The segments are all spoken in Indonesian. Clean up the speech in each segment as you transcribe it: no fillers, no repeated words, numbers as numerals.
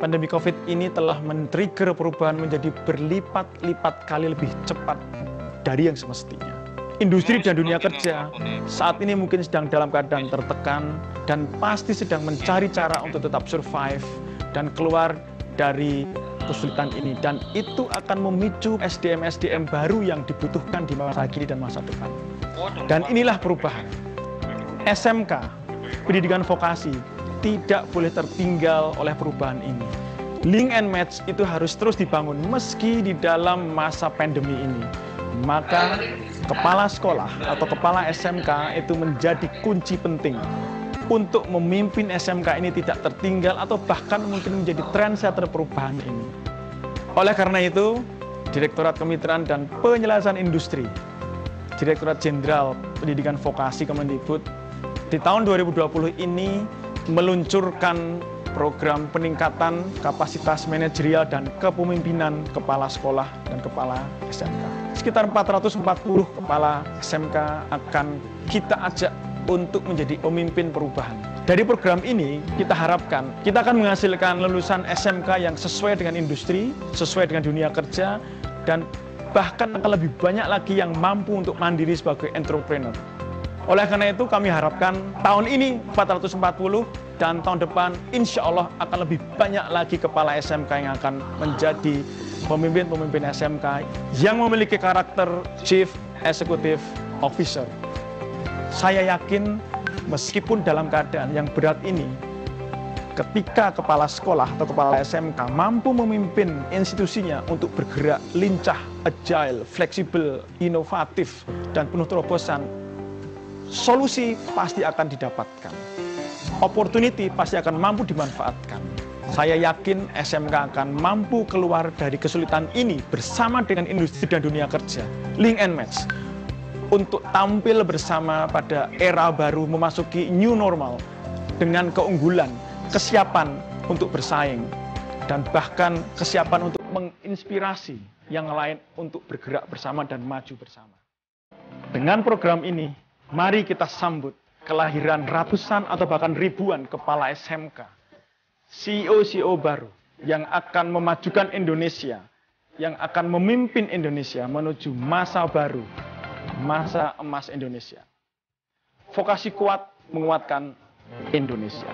Pandemi COVID ini telah men-trigger perubahan menjadi berlipat-lipat kali lebih cepat dari yang semestinya. Industri dan dunia kerja saat ini mungkin sedang dalam keadaan tertekan dan pasti sedang mencari cara untuk tetap survive dan keluar dari kesulitan ini. Dan itu akan memicu SDM-SDM baru yang dibutuhkan di masa kini dan masa depan. Dan inilah perubahan. SMK, pendidikan vokasi, tidak boleh tertinggal oleh perubahan ini. Link and match itu harus terus dibangun meski di dalam masa pandemi ini. Maka kepala sekolah atau kepala SMK itu menjadi kunci penting untuk memimpin SMK ini tidak tertinggal atau bahkan mungkin menjadi trendsetter perubahan ini. Oleh karena itu, Direktorat Kemitraan dan Penyelesaian Industri, Direktorat Jenderal Pendidikan Vokasi Kemendikbud di tahun 2020 ini meluncurkan program peningkatan kapasitas manajerial dan kepemimpinan kepala sekolah dan kepala SMK. Sekitar 440 kepala SMK akan kita ajak untuk menjadi pemimpin perubahan. Dari program ini, kita harapkan kita akan menghasilkan lulusan SMK yang sesuai dengan industri, sesuai dengan dunia kerja, dan bahkan akan lebih banyak lagi yang mampu untuk mandiri sebagai entrepreneur. Oleh karena itu, kami harapkan tahun ini 440 dan tahun depan insya Allah akan lebih banyak lagi kepala SMK yang akan menjadi pemimpin-pemimpin SMK yang memiliki karakter Chief Executive Officer. Saya yakin meskipun dalam keadaan yang berat ini, ketika kepala sekolah atau kepala SMK mampu memimpin institusinya untuk bergerak lincah, agile, fleksibel, inovatif, dan penuh terobosan, solusi pasti akan didapatkan. Opportunity pasti akan mampu dimanfaatkan. Saya yakin SMK akan mampu keluar dari kesulitan ini bersama dengan industri dan dunia kerja. Link and match. Untuk tampil bersama pada era baru memasuki new normal dengan keunggulan, kesiapan untuk bersaing, dan bahkan kesiapan untuk menginspirasi yang lain untuk bergerak bersama dan maju bersama. Dengan program ini, mari kita sambut kelahiran ratusan atau bahkan ribuan kepala SMK, CEO-CEO baru yang akan memajukan Indonesia, yang akan memimpin Indonesia menuju masa baru, masa emas Indonesia. Vokasi kuat menguatkan Indonesia.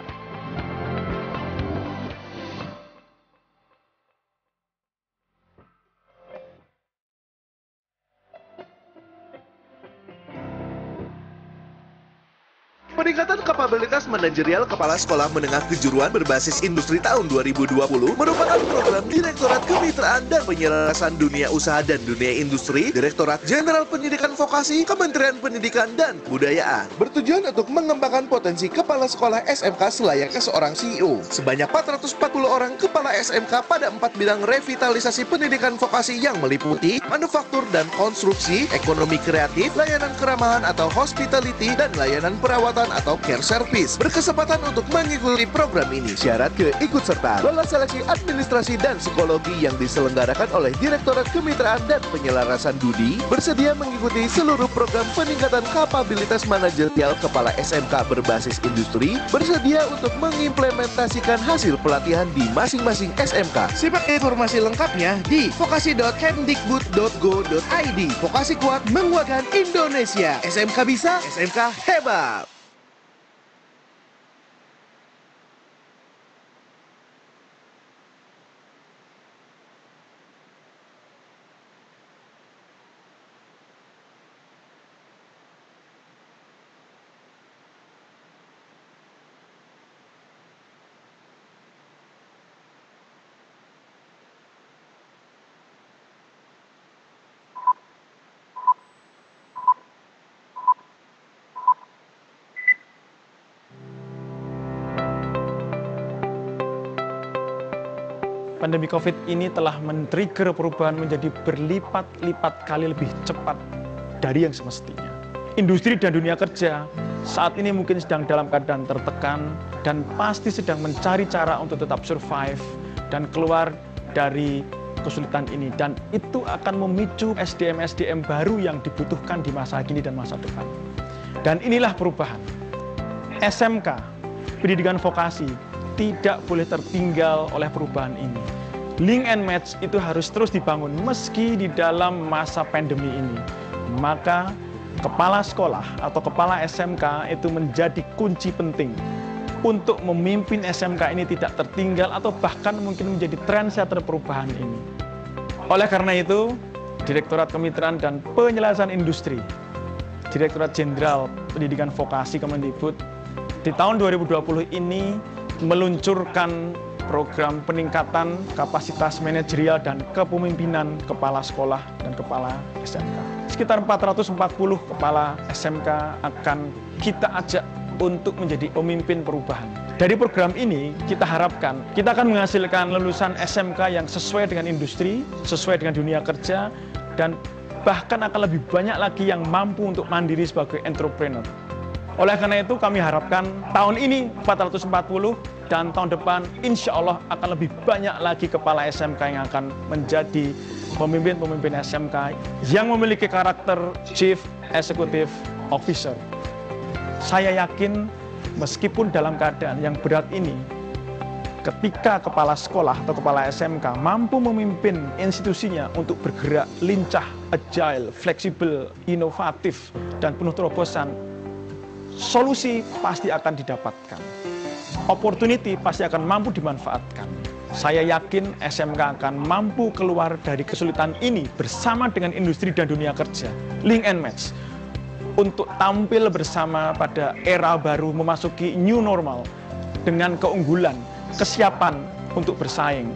Peningkatan kapabilitas manajerial kepala sekolah menengah kejuruan berbasis industri tahun 2020 merupakan program Direktorat Kemitraan dan Penyelarasan Dunia Usaha dan Dunia Industri, Direktorat Jenderal Pendidikan Vokasi, Kementerian Pendidikan dan Kebudayaan. Bertujuan untuk mengembangkan potensi kepala sekolah SMK selayaknya seorang CEO. Sebanyak 440 orang kepala SMK pada 4 bidang revitalisasi pendidikan vokasi yang meliputi manufaktur dan konstruksi, ekonomi kreatif, layanan keramahan atau hospitality, dan layanan perawatan atau care service berkesempatan untuk mengikuti program ini. Syarat keikutsertaan: lolos seleksi administrasi dan psikologi yang diselenggarakan oleh Direktorat Kemitraan dan Penyelarasan Dudi, bersedia mengikuti seluruh program peningkatan kapabilitas manajerial kepala SMK berbasis industri, bersedia untuk mengimplementasikan hasil pelatihan di masing-masing SMK. Simak informasi lengkapnya di vokasi.kemdikbud.go.id. Vokasi kuat menguatkan Indonesia. SMK bisa, SMK hebat. Pandemi COVID ini telah men-trigger perubahan menjadi berlipat-lipat kali lebih cepat dari yang semestinya. Industri dan dunia kerja saat ini mungkin sedang dalam keadaan tertekan dan pasti sedang mencari cara untuk tetap survive dan keluar dari kesulitan ini. Dan itu akan memicu SDM-SDM baru yang dibutuhkan di masa kini dan masa depan. Dan inilah perubahan. SMK, pendidikan vokasi, tidak boleh tertinggal oleh perubahan ini. Link and match itu harus terus dibangun meski di dalam masa pandemi ini. Maka kepala sekolah atau kepala SMK itu menjadi kunci penting untuk memimpin SMK ini tidak tertinggal atau bahkan mungkin menjadi trendsetter perubahan ini. Oleh karena itu, Direktorat Kemitraan dan Penyelesaian Industri, Direktorat Jenderal Pendidikan Vokasi Kemendikbud di tahun 2020 ini meluncurkan program peningkatan kapasitas manajerial dan kepemimpinan kepala sekolah dan kepala SMK. Sekitar 440 kepala SMK akan kita ajak untuk menjadi pemimpin perubahan. Dari program ini, kita harapkan kita akan menghasilkan lulusan SMK yang sesuai dengan industri, sesuai dengan dunia kerja, dan bahkan akan lebih banyak lagi yang mampu untuk mandiri sebagai entrepreneur. Oleh karena itu, kami harapkan tahun ini 440 dan tahun depan insya Allah akan lebih banyak lagi kepala SMK yang akan menjadi pemimpin-pemimpin SMK yang memiliki karakter Chief Executive Officer. Saya yakin meskipun dalam keadaan yang berat ini, ketika kepala sekolah atau kepala SMK mampu memimpin institusinya untuk bergerak lincah, agile, fleksibel, inovatif, dan penuh terobosan, solusi pasti akan didapatkan. Opportunity pasti akan mampu dimanfaatkan. Saya yakin SMK akan mampu keluar dari kesulitan ini bersama dengan industri dan dunia kerja. Link and match. Untuk tampil bersama pada era baru memasuki new normal dengan keunggulan, kesiapan untuk bersaing,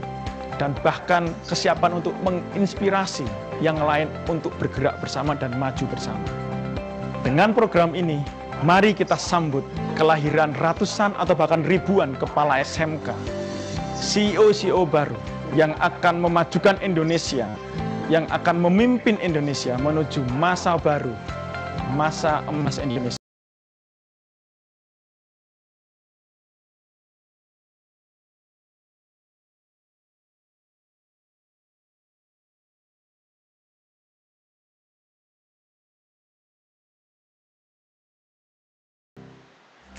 dan bahkan kesiapan untuk menginspirasi yang lain untuk bergerak bersama dan maju bersama. Dengan program ini, mari kita sambut kelahiran ratusan atau bahkan ribuan kepala SMK, CEO-CEO baru yang akan memajukan Indonesia, yang akan memimpin Indonesia menuju masa baru, masa emas Indonesia.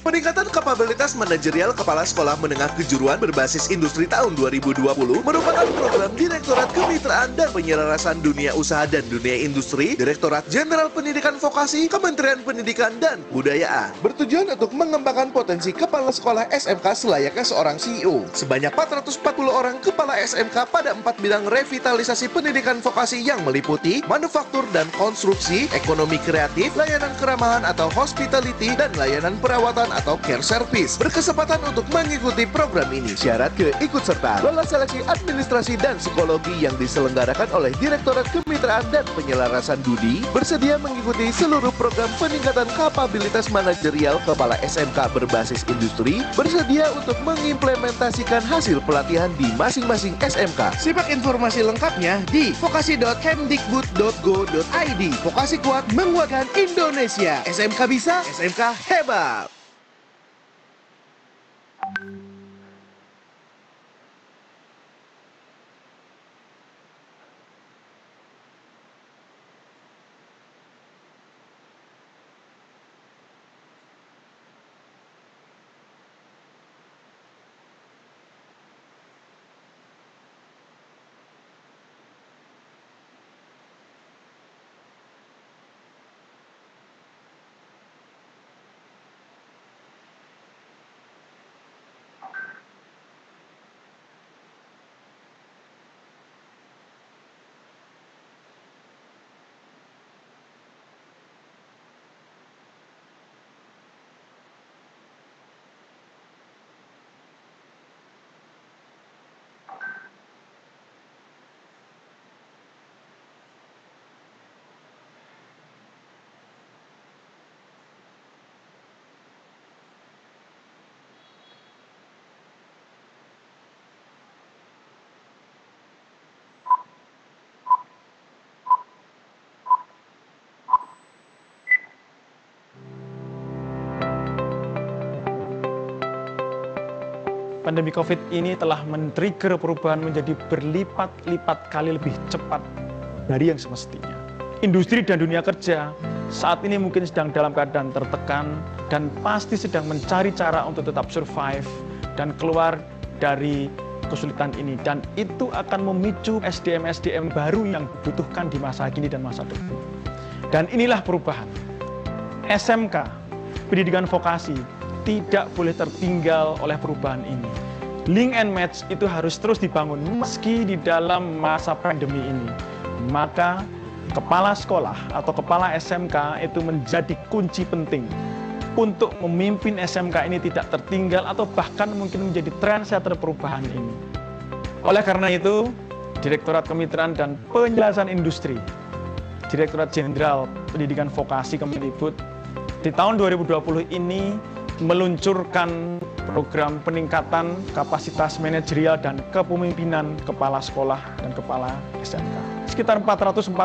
Peningkatan kapabilitas manajerial kepala sekolah menengah kejuruan berbasis industri tahun 2020 merupakan program Direktorat Kemitraan dan Penyelarasan Dunia Usaha dan Dunia Industri, Direktorat Jenderal Pendidikan Vokasi, Kementerian Pendidikan dan Kebudayaan. Bertujuan untuk mengembangkan potensi kepala sekolah SMK selayaknya seorang CEO. Sebanyak 440 orang kepala SMK pada 4 bidang revitalisasi pendidikan vokasi yang meliputi manufaktur dan konstruksi, ekonomi kreatif, layanan keramahan atau hospitality, dan layanan perawatan atau care service berkesempatan untuk mengikuti program ini. Syarat keikutsertaan: lolos seleksi administrasi dan psikologi yang diselenggarakan oleh Direktorat Kemitraan dan Penyelarasan Dudi, bersedia mengikuti seluruh program peningkatan kapabilitas manajerial kepala SMK berbasis industri, bersedia untuk mengimplementasikan hasil pelatihan di masing-masing SMK. Simak informasi lengkapnya di vokasi.kemdikbud.go.id. Vokasi kuat menguatkan Indonesia. SMK bisa, SMK hebat. Pandemi COVID ini telah men-trigger perubahan menjadi berlipat-lipat kali lebih cepat dari yang semestinya. Industri dan dunia kerja saat ini mungkin sedang dalam keadaan tertekan dan pasti sedang mencari cara untuk tetap survive, dan keluar dari kesulitan ini, dan itu akan memicu SDM-SDM baru yang dibutuhkan di masa kini dan masa depan. Dan inilah perubahan. SMK, pendidikan vokasi, tidak boleh tertinggal oleh perubahan ini. Link and match itu harus terus dibangun meski di dalam masa pandemi ini. Maka kepala sekolah atau kepala SMK itu menjadi kunci penting untuk memimpin SMK ini tidak tertinggal atau bahkan mungkin menjadi trendsetter perubahan ini. Oleh karena itu, Direktorat Kemitraan dan Penjelasan Industri, Direktorat Jenderal Pendidikan Vokasi Kemendikbud di tahun 2020 ini meluncurkan program peningkatan kapasitas manajerial dan kepemimpinan kepala sekolah dan kepala SMK. Sekitar 440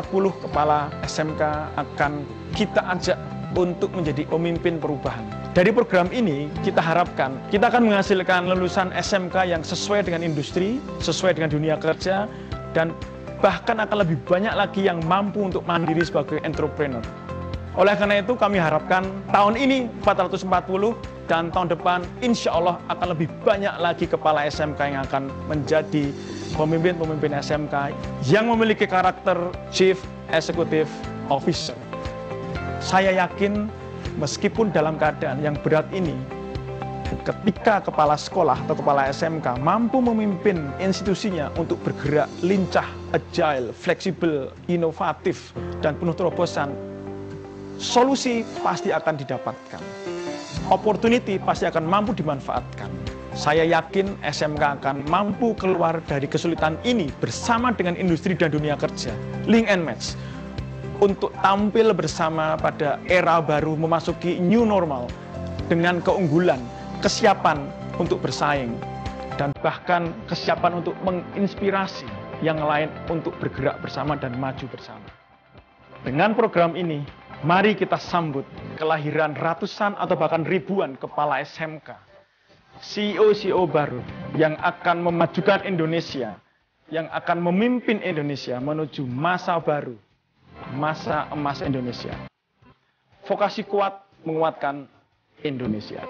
kepala SMK akan kita ajak untuk menjadi pemimpin perubahan. Dari program ini, kita harapkan kita akan menghasilkan lulusan SMK yang sesuai dengan industri, sesuai dengan dunia kerja, dan bahkan akan lebih banyak lagi yang mampu untuk mandiri sebagai entrepreneur. Oleh karena itu, kami harapkan tahun ini 440 dan tahun depan insya Allah akan lebih banyak lagi kepala SMK yang akan menjadi pemimpin-pemimpin SMK yang memiliki karakter Chief Executive Officer. Saya yakin meskipun dalam keadaan yang berat ini, ketika kepala sekolah atau kepala SMK mampu memimpin institusinya untuk bergerak lincah, agile, fleksibel, inovatif, dan penuh terobosan, solusi pasti akan didapatkan. Opportunity pasti akan mampu dimanfaatkan. Saya yakin SMK akan mampu keluar dari kesulitan ini bersama dengan industri dan dunia kerja. Link and match. Untuk tampil bersama pada era baru memasuki new normal dengan keunggulan, kesiapan untuk bersaing, dan bahkan kesiapan untuk menginspirasi yang lain untuk bergerak bersama dan maju bersama. Dengan program ini, mari kita sambut kelahiran ratusan atau bahkan ribuan kepala SMK, CEO-CEO baru yang akan memajukan Indonesia, yang akan memimpin Indonesia menuju masa baru, masa emas Indonesia. Vokasi kuat menguatkan Indonesia.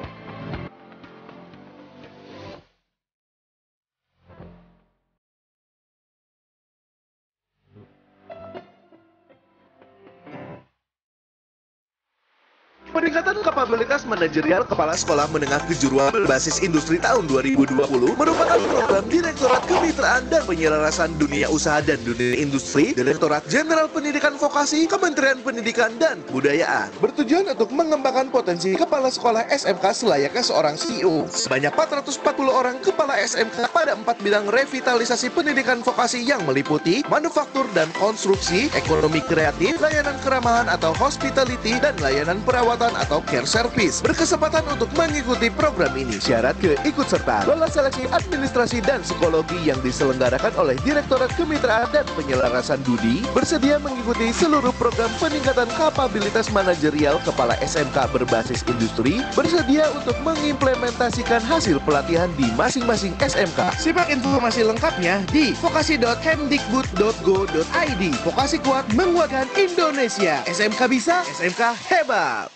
Peningkatan kapabilitas manajerial kepala sekolah menengah kejuruan berbasis industri tahun 2020 merupakan program Direktorat Kemitraan dan Penyelarasan Dunia Usaha dan Dunia Industri, Direktorat Jenderal Pendidikan Vokasi, Kementerian Pendidikan dan Kebudayaan. Bertujuan untuk mengembangkan potensi kepala sekolah SMK selayaknya seorang CEO. Sebanyak 440 orang kepala SMK pada 4 bidang revitalisasi pendidikan vokasi yang meliputi manufaktur dan konstruksi, ekonomi kreatif, layanan keramahan atau hospitality, dan layanan perawatan atau care service berkesempatan untuk mengikuti program ini. Syarat keikutsertaan: lolos seleksi administrasi dan psikologi yang diselenggarakan oleh Direktorat Kemitraan dan Penyelarasan Budi, bersedia mengikuti seluruh program peningkatan kapabilitas manajerial kepala SMK berbasis industri, bersedia untuk mengimplementasikan hasil pelatihan di masing-masing SMK. Simak informasi lengkapnya di vokasi.kemdikbud.go.id. Vokasi kuat menguatkan Indonesia. SMK bisa, SMK hebat.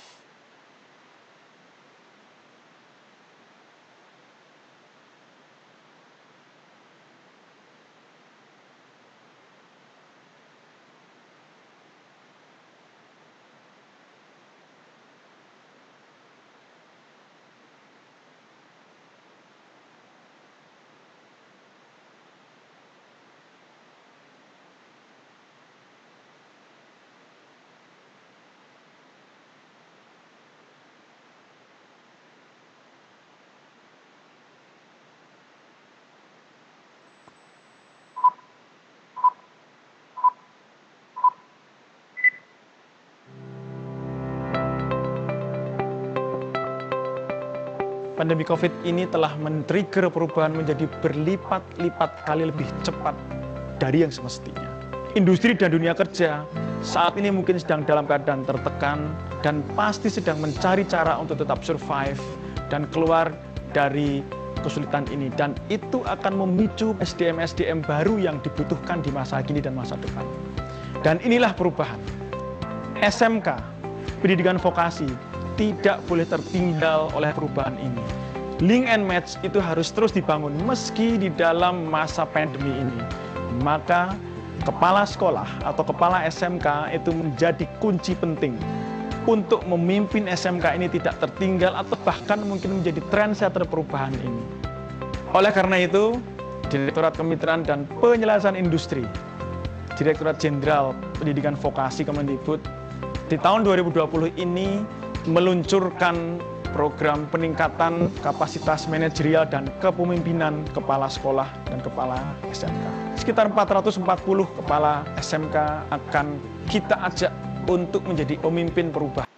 Pandemi COVID ini telah men-trigger perubahan menjadi berlipat-lipat kali lebih cepat dari yang semestinya. Industri dan dunia kerja saat ini mungkin sedang dalam keadaan tertekan dan pasti sedang mencari cara untuk tetap survive dan keluar dari kesulitan ini. Dan itu akan memicu SDM-SDM baru yang dibutuhkan di masa kini dan masa depan. Dan inilah perubahan. SMK, pendidikan vokasi, tidak boleh tertinggal oleh perubahan ini. Link and match itu harus terus dibangun meski di dalam masa pandemi ini. Maka kepala sekolah atau kepala SMK itu menjadi kunci penting untuk memimpin SMK ini tidak tertinggal atau bahkan mungkin menjadi trendsetter perubahan ini. Oleh karena itu, Direktorat Kemitraan dan Penyelesaian Industri, Direktorat Jenderal Pendidikan Vokasi Kemendikbud di tahun 2020 ini meluncurkan program peningkatan kapasitas manajerial dan kepemimpinan kepala sekolah dan kepala SMK. Sekitar 440 kepala SMK akan kita ajak untuk menjadi pemimpin perubahan.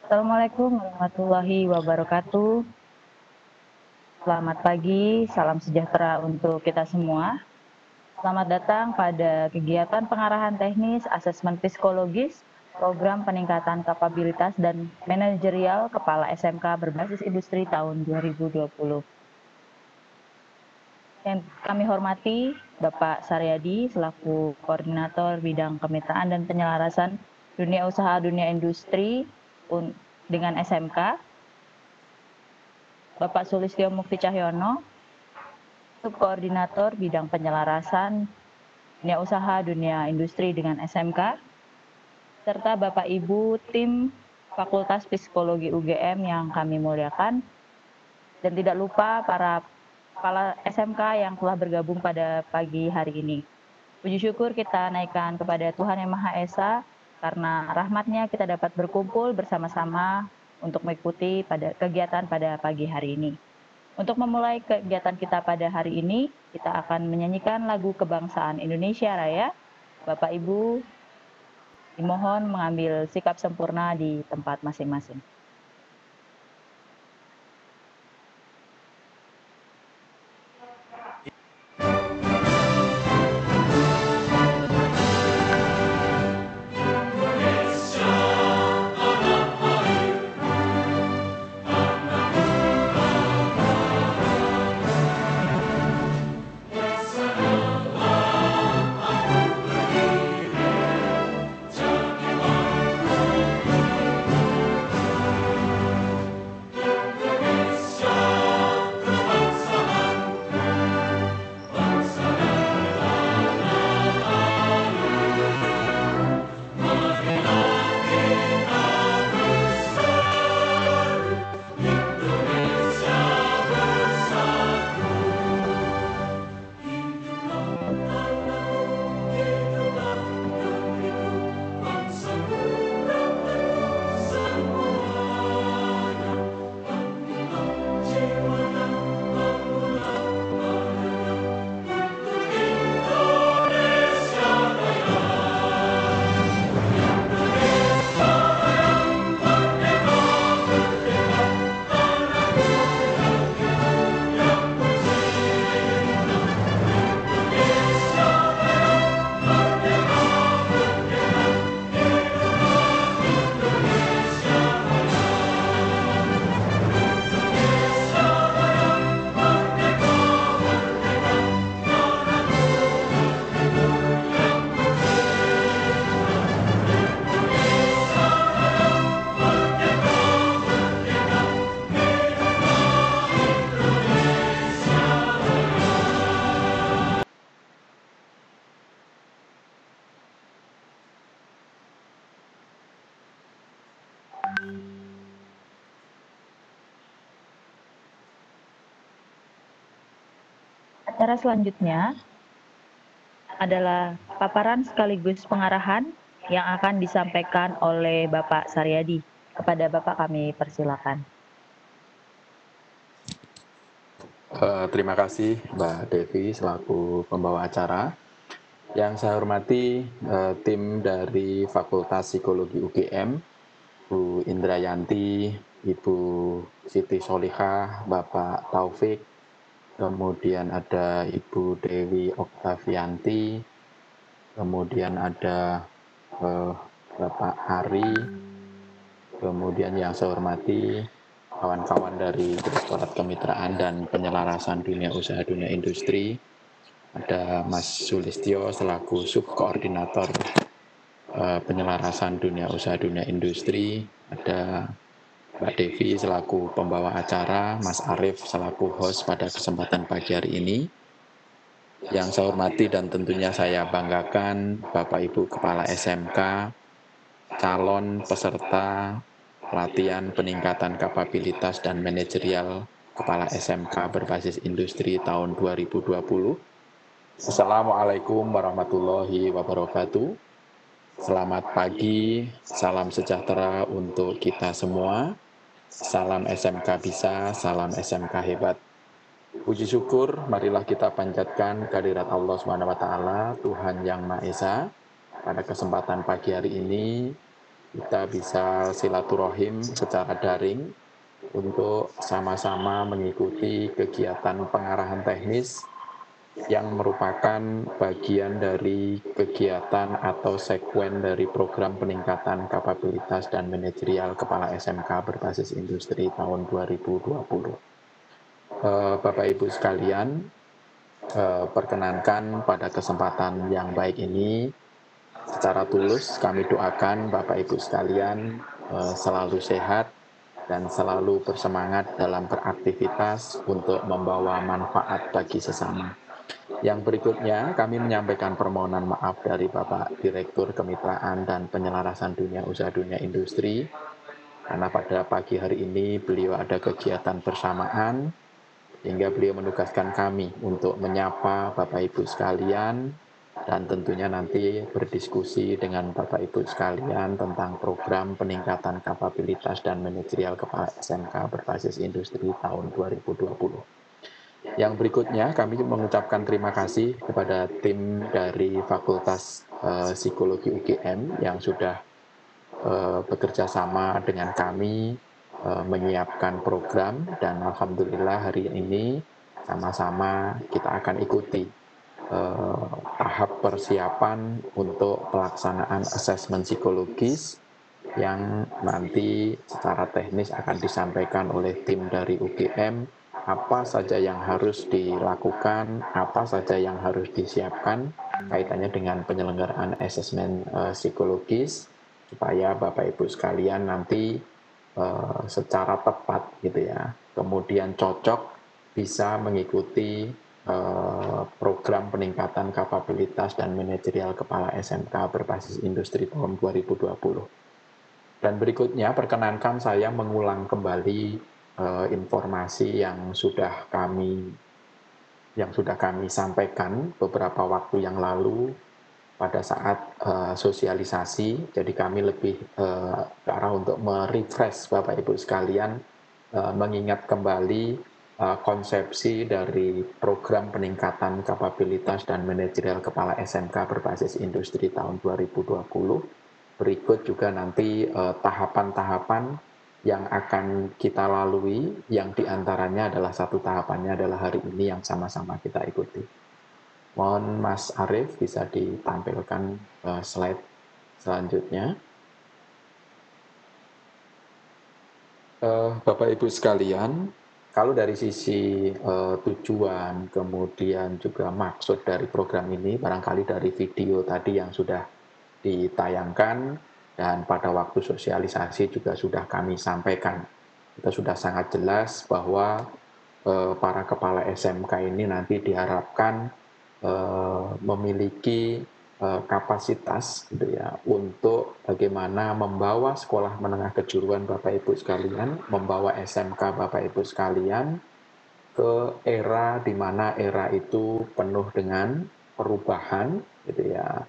Assalamualaikum warahmatullahi wabarakatuh. Selamat pagi, salam sejahtera untuk kita semua. Selamat datang pada kegiatan pengarahan teknis asesmen psikologis program peningkatan kapabilitas dan manajerial kepala SMK berbasis industri tahun 2020. Yang kami hormati Bapak Saryadi selaku Koordinator Bidang Kemitraan dan Penyelarasan Dunia Usaha Dunia Industri dengan SMK, Bapak Sulistyo Mukti Cahyono, Subkoordinator Bidang Penyelarasan Dunia Usaha Dunia Industri dengan SMK, serta Bapak Ibu tim Fakultas Psikologi UGM yang kami muliakan, dan tidak lupa para kepala SMK yang telah bergabung pada pagi hari ini. Puji syukur kita naikkan kepada Tuhan Yang Maha Esa, karena rahmat-Nya kita dapat berkumpul bersama-sama untuk mengikuti kegiatan pada pagi hari ini. Untuk memulai kegiatan kita pada hari ini, kita akan menyanyikan lagu kebangsaan Indonesia Raya. Bapak Ibu dimohon mengambil sikap sempurna di tempat masing-masing. Acara selanjutnya adalah paparan sekaligus pengarahan yang akan disampaikan oleh Bapak Saryadi. Kepada Bapak kami persilakan. Terima kasih Mbak Devi selaku pembawa acara. Yang saya hormati tim dari Fakultas Psikologi UGM, Bu Indrayanti, Ibu Siti Solihah, Bapak Taufik, kemudian ada Ibu Dewi Oktavianti, kemudian ada Bapak Hari, kemudian yang saya hormati kawan-kawan dari Direktorat Kemitraan dan Penyelarasan Dunia Usaha Dunia Industri, ada Mas Sulistyo selaku Subkoordinator Penyelarasan Dunia Usaha Dunia Industri, ada Mbak Devi selaku pembawa acara, Mas Arief selaku host pada kesempatan pagi hari ini. Yang saya hormati dan tentunya saya banggakan Bapak Ibu Kepala SMK, calon peserta pelatihan peningkatan kapabilitas dan manajerial Kepala SMK berbasis industri tahun 2020. Assalamualaikum warahmatullahi wabarakatuh. Selamat pagi, salam sejahtera untuk kita semua. Salam SMK bisa, salam SMK hebat. Puji syukur, marilah kita panjatkan kehadirat Allah SWT, Tuhan Yang Maha Esa. Pada kesempatan pagi hari ini, kita bisa silaturahim secara daring untuk sama-sama mengikuti kegiatan pengarahan teknis yang merupakan bagian dari kegiatan atau sekuen dari program peningkatan kapabilitas dan manajerial Kepala SMK berbasis industri tahun 2020. Bapak Ibu sekalian, perkenankan pada kesempatan yang baik ini, secara tulus kami doakan Bapak Ibu sekalian selalu sehat, dan selalu bersemangat dalam beraktivitas untuk membawa manfaat bagi sesama. Yang berikutnya, kami menyampaikan permohonan maaf dari Bapak Direktur Kemitraan dan Penyelarasan Dunia Usaha Dunia Industri, karena pada pagi hari ini beliau ada kegiatan bersamaan, sehingga beliau menugaskan kami untuk menyapa Bapak Ibu sekalian, dan tentunya nanti berdiskusi dengan Bapak Ibu sekalian tentang program peningkatan kapabilitas dan manajerial kepala SMK berbasis industri tahun 2020. Yang berikutnya, kami mengucapkan terima kasih kepada tim dari Fakultas Psikologi UGM yang sudah bekerja sama dengan kami menyiapkan program, dan alhamdulillah hari ini sama-sama kita akan ikuti tahap persiapan untuk pelaksanaan asesmen psikologis yang nanti secara teknis akan disampaikan oleh tim dari UGM, apa saja yang harus dilakukan, apa saja yang harus disiapkan kaitannya dengan penyelenggaraan asesmen psikologis, supaya Bapak Ibu sekalian nanti secara tepat gitu ya, kemudian cocok bisa mengikuti program peningkatan kapabilitas dan manajerial kepala SMK berbasis industri tahun 2020. Dan berikutnya perkenankan saya mengulang kembali informasi yang sudah kami sampaikan beberapa waktu yang lalu pada saat sosialisasi. Jadi kami lebih ke arah untuk merefresh Bapak Ibu sekalian, mengingat kembali konsepsi dari program peningkatan kapabilitas dan manajerial kepala SMK berbasis industri tahun 2020. Berikut juga nanti tahapan-tahapan yang akan kita lalui, yang diantaranya adalah satu tahapannya adalah hari ini yang sama-sama kita ikuti. Mohon Mas Arief bisa ditampilkan slide selanjutnya. Bapak Ibu sekalian, kalau dari sisi tujuan, kemudian juga maksud dari program ini, barangkali dari video tadi yang sudah ditayangkan dan pada waktu sosialisasi juga sudah kami sampaikan. Kita sudah sangat jelas bahwa para kepala SMK ini nanti diharapkan memiliki kapasitas gitu ya, untuk bagaimana membawa sekolah menengah kejuruan Bapak Ibu sekalian, membawa SMK Bapak Ibu sekalian ke era di mana era itu penuh dengan perubahan gitu ya,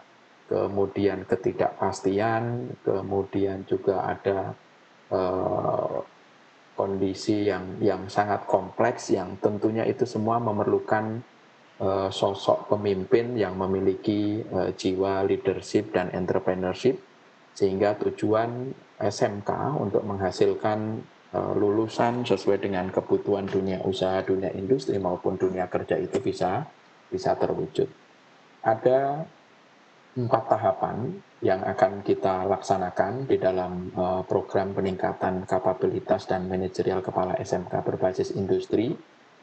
kemudian ketidakpastian, kemudian juga ada kondisi yang sangat kompleks, yang tentunya itu semua memerlukan sosok pemimpin yang memiliki jiwa leadership dan entrepreneurship, sehingga tujuan SMK untuk menghasilkan lulusan sesuai dengan kebutuhan dunia usaha, dunia industri maupun dunia kerja itu bisa terwujud. Ada 4 tahapan yang akan kita laksanakan di dalam program peningkatan kapabilitas dan manajerial kepala SMK berbasis industri,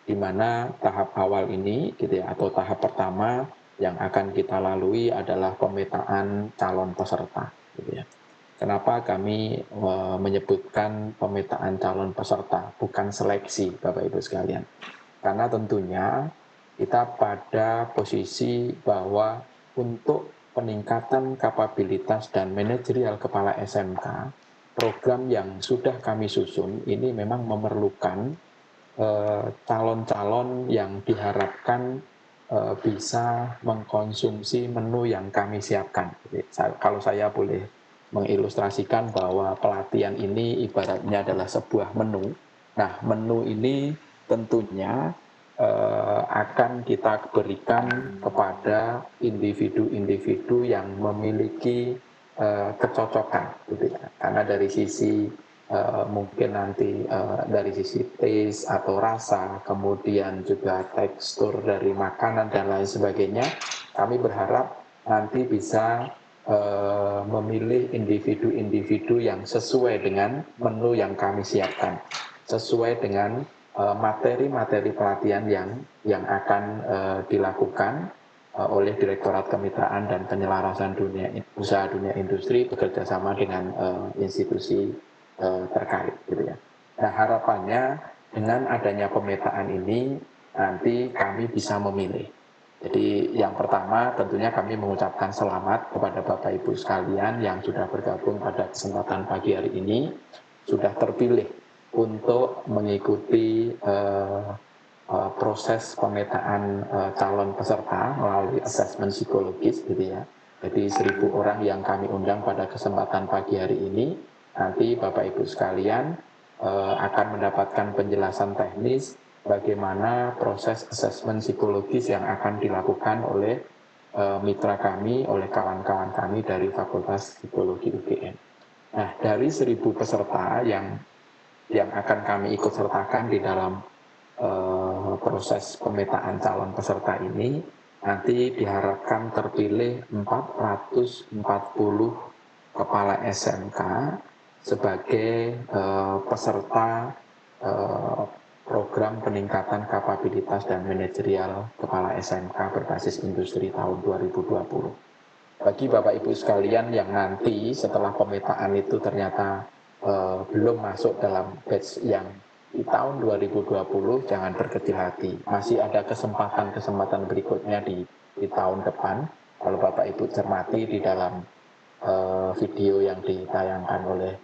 di mana tahap awal ini gitu ya, atau tahap pertama yang akan kita lalui adalah pemetaan calon peserta gitu ya. Kenapa kami menyebutkan pemetaan calon peserta, bukan seleksi Bapak Ibu sekalian? Karena tentunya kita pada posisi bahwa untuk peningkatan kapabilitas dan manajerial kepala SMK, program yang sudah kami susun ini memang memerlukan calon-calon yang diharapkan bisa mengkonsumsi menu yang kami siapkan. Kalau saya boleh mengilustrasikan bahwa pelatihan ini ibaratnya adalah sebuah menu. Nah, menu ini tentunya akan kita berikan kepada individu-individu yang memiliki kecocokan, gitu ya. Karena dari sisi mungkin nanti dari sisi taste atau rasa, kemudian juga tekstur dari makanan dan lain sebagainya, kami berharap nanti bisa memilih individu-individu yang sesuai dengan menu yang kami siapkan, sesuai dengan materi-materi pelatihan yang akan dilakukan oleh Direktorat Kemitraan dan Penyelarasan Dunia Usaha Dunia Industri bekerjasama dengan institusi terkait gitu ya. Nah, harapannya dengan adanya pemetaan ini nanti kami bisa memilih. Jadi yang pertama tentunya kami mengucapkan selamat kepada Bapak Ibu sekalian yang sudah bergabung pada kesempatan pagi hari ini, sudah terpilih untuk mengikuti proses pemetaan calon peserta melalui asesmen psikologis gitu ya. Jadi 1.000 orang yang kami undang pada kesempatan pagi hari ini, nanti Bapak Ibu sekalian akan mendapatkan penjelasan teknis bagaimana proses asesmen psikologis yang akan dilakukan oleh mitra kami, oleh kawan-kawan kami dari Fakultas Psikologi UGM. Nah, dari 1.000 peserta yang akan kami ikut sertakan di dalam proses pemetaan calon peserta ini, nanti diharapkan terpilih 440 kepala SMK sebagai peserta program peningkatan kapabilitas dan manajerial kepala SMK berbasis industri tahun 2020. Bagi Bapak Ibu sekalian yang nanti setelah pemetaan itu ternyata belum masuk dalam batch yang di tahun 2020, jangan berkecil hati. Masih ada kesempatan-kesempatan berikutnya di tahun depan. Kalau Bapak Ibu cermati di dalam video yang ditayangkan oleh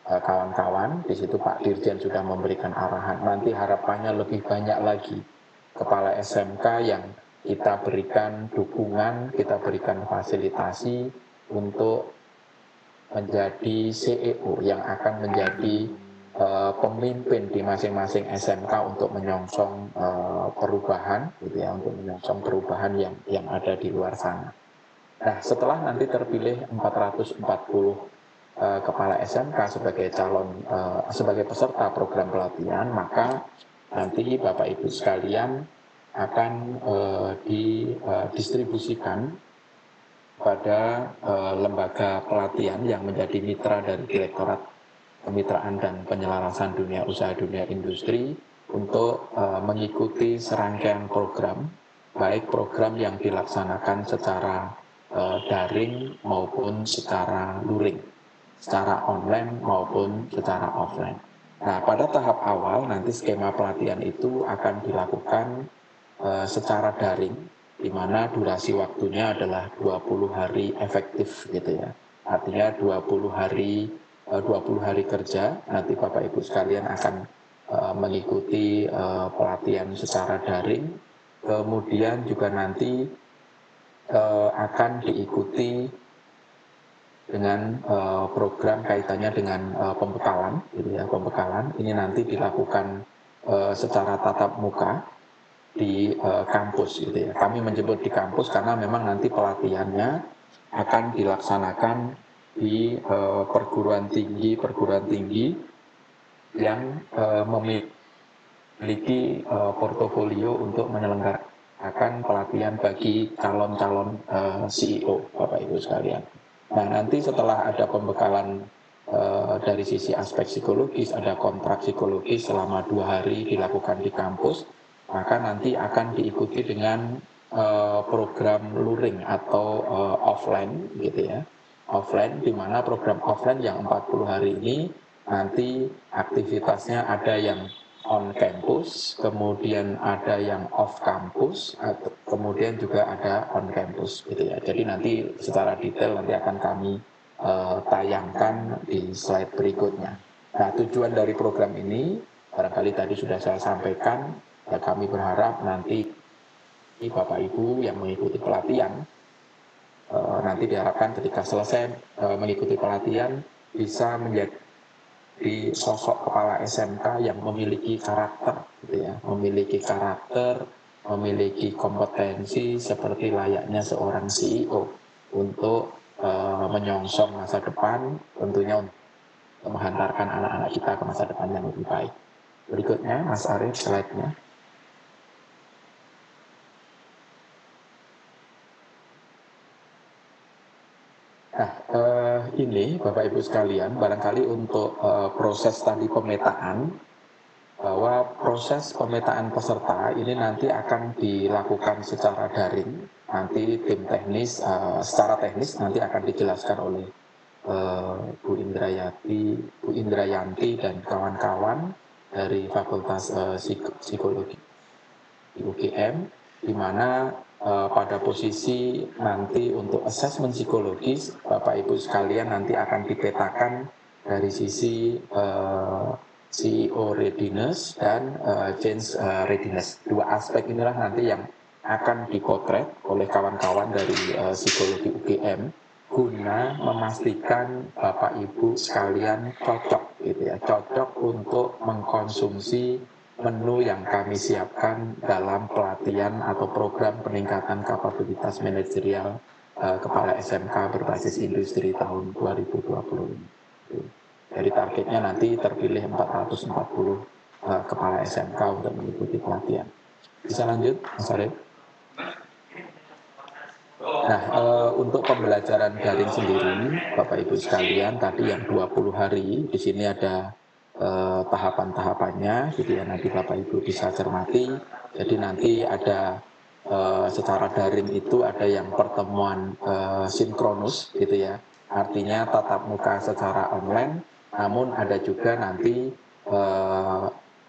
kawan-kawan, di situ Pak Dirjen sudah memberikan arahan. Nanti harapannya lebih banyak lagi kepala SMK yang kita berikan dukungan, kita berikan fasilitasi untuk menjadi CEO yang akan menjadi pemimpin di masing-masing SMK untuk menyongsong perubahan, gitu ya, untuk menyongsong perubahan yang ada di luar sana. Nah, setelah nanti terpilih 440 kepala SMK sebagai sebagai peserta program pelatihan, maka nanti Bapak Ibu sekalian akan didistribusikan pada lembaga pelatihan yang menjadi mitra dari Direktorat Kemitraan dan Penyelarasan Dunia Usaha Dunia Industri untuk mengikuti serangkaian program, baik program yang dilaksanakan secara daring maupun secara luring, secara online maupun secara offline. Nah, pada tahap awal nanti skema pelatihan itu akan dilakukan secara daring, di mana durasi waktunya adalah 20 hari efektif gitu ya. Artinya 20 hari kerja, nanti Bapak Ibu sekalian akan mengikuti pelatihan secara daring, kemudian juga nanti akan diikuti dengan program kaitannya dengan pembekalan, gitu ya, pembekalan. Ini nanti dilakukan secara tatap muka di kampus, gitu ya. Kami menyebut di kampus karena memang nanti pelatihannya akan dilaksanakan di perguruan tinggi yang memiliki portofolio untuk menyelenggarakan pelatihan bagi calon-calon CEO, Bapak Ibu sekalian. Nah, nanti setelah ada pembekalan dari sisi aspek psikologis, ada kontrak psikologis selama 2 hari dilakukan di kampus, maka nanti akan diikuti dengan program luring atau offline, gitu ya. Offline, di mana program offline yang 40 hari ini nanti aktivitasnya ada yang on campus, kemudian ada yang off campus, kemudian juga ada on campus, gitu ya. Jadi nanti secara detail nanti akan kami tayangkan di slide berikutnya. Nah, tujuan dari program ini barangkali tadi sudah saya sampaikan, ya, kami berharap nanti Bapak Ibu yang mengikuti pelatihan nanti diharapkan ketika selesai mengikuti pelatihan bisa menjadi sosok kepala SMK yang memiliki karakter, gitu ya, memiliki kompetensi seperti layaknya seorang CEO untuk menyongsong masa depan, tentunya untuk menghantarkan anak-anak kita ke masa depan yang lebih baik. Berikutnya, Mas Arief, slide-nya. Nah, ini Bapak Ibu sekalian, barangkali untuk proses tadi pemetaan, bahwa proses pemetaan peserta ini nanti akan dilakukan secara daring. Nanti tim teknis, secara teknis nanti akan dijelaskan oleh Bu Indrayanti dan kawan-kawan dari Fakultas Psikologi UGM, di mana pada posisi nanti untuk asesmen psikologis, Bapak Ibu sekalian nanti akan dipetakan dari sisi CEO readiness dan change readiness. Dua aspek inilah nanti yang akan dipotret oleh kawan-kawan dari psikologi UGM guna memastikan Bapak Ibu sekalian cocok gitu ya, cocok untuk mengkonsumsi menu yang kami siapkan dalam pelatihan atau program peningkatan kapabilitas manajerial kepala SMK berbasis industri tahun 2020. Dari targetnya nanti terpilih 440 kepala SMK untuk mengikuti pelatihan. Bisa lanjut, Mas Arif? Nah, untuk pembelajaran daring sendiri, Bapak Ibu sekalian, tadi yang 20 hari, di sini ada tahapan-tahapannya, gitu ya, nanti Bapak Ibu bisa cermati. Jadi nanti ada secara daring itu ada yang pertemuan sinkronus, gitu ya, artinya tatap muka secara online, namun ada juga nanti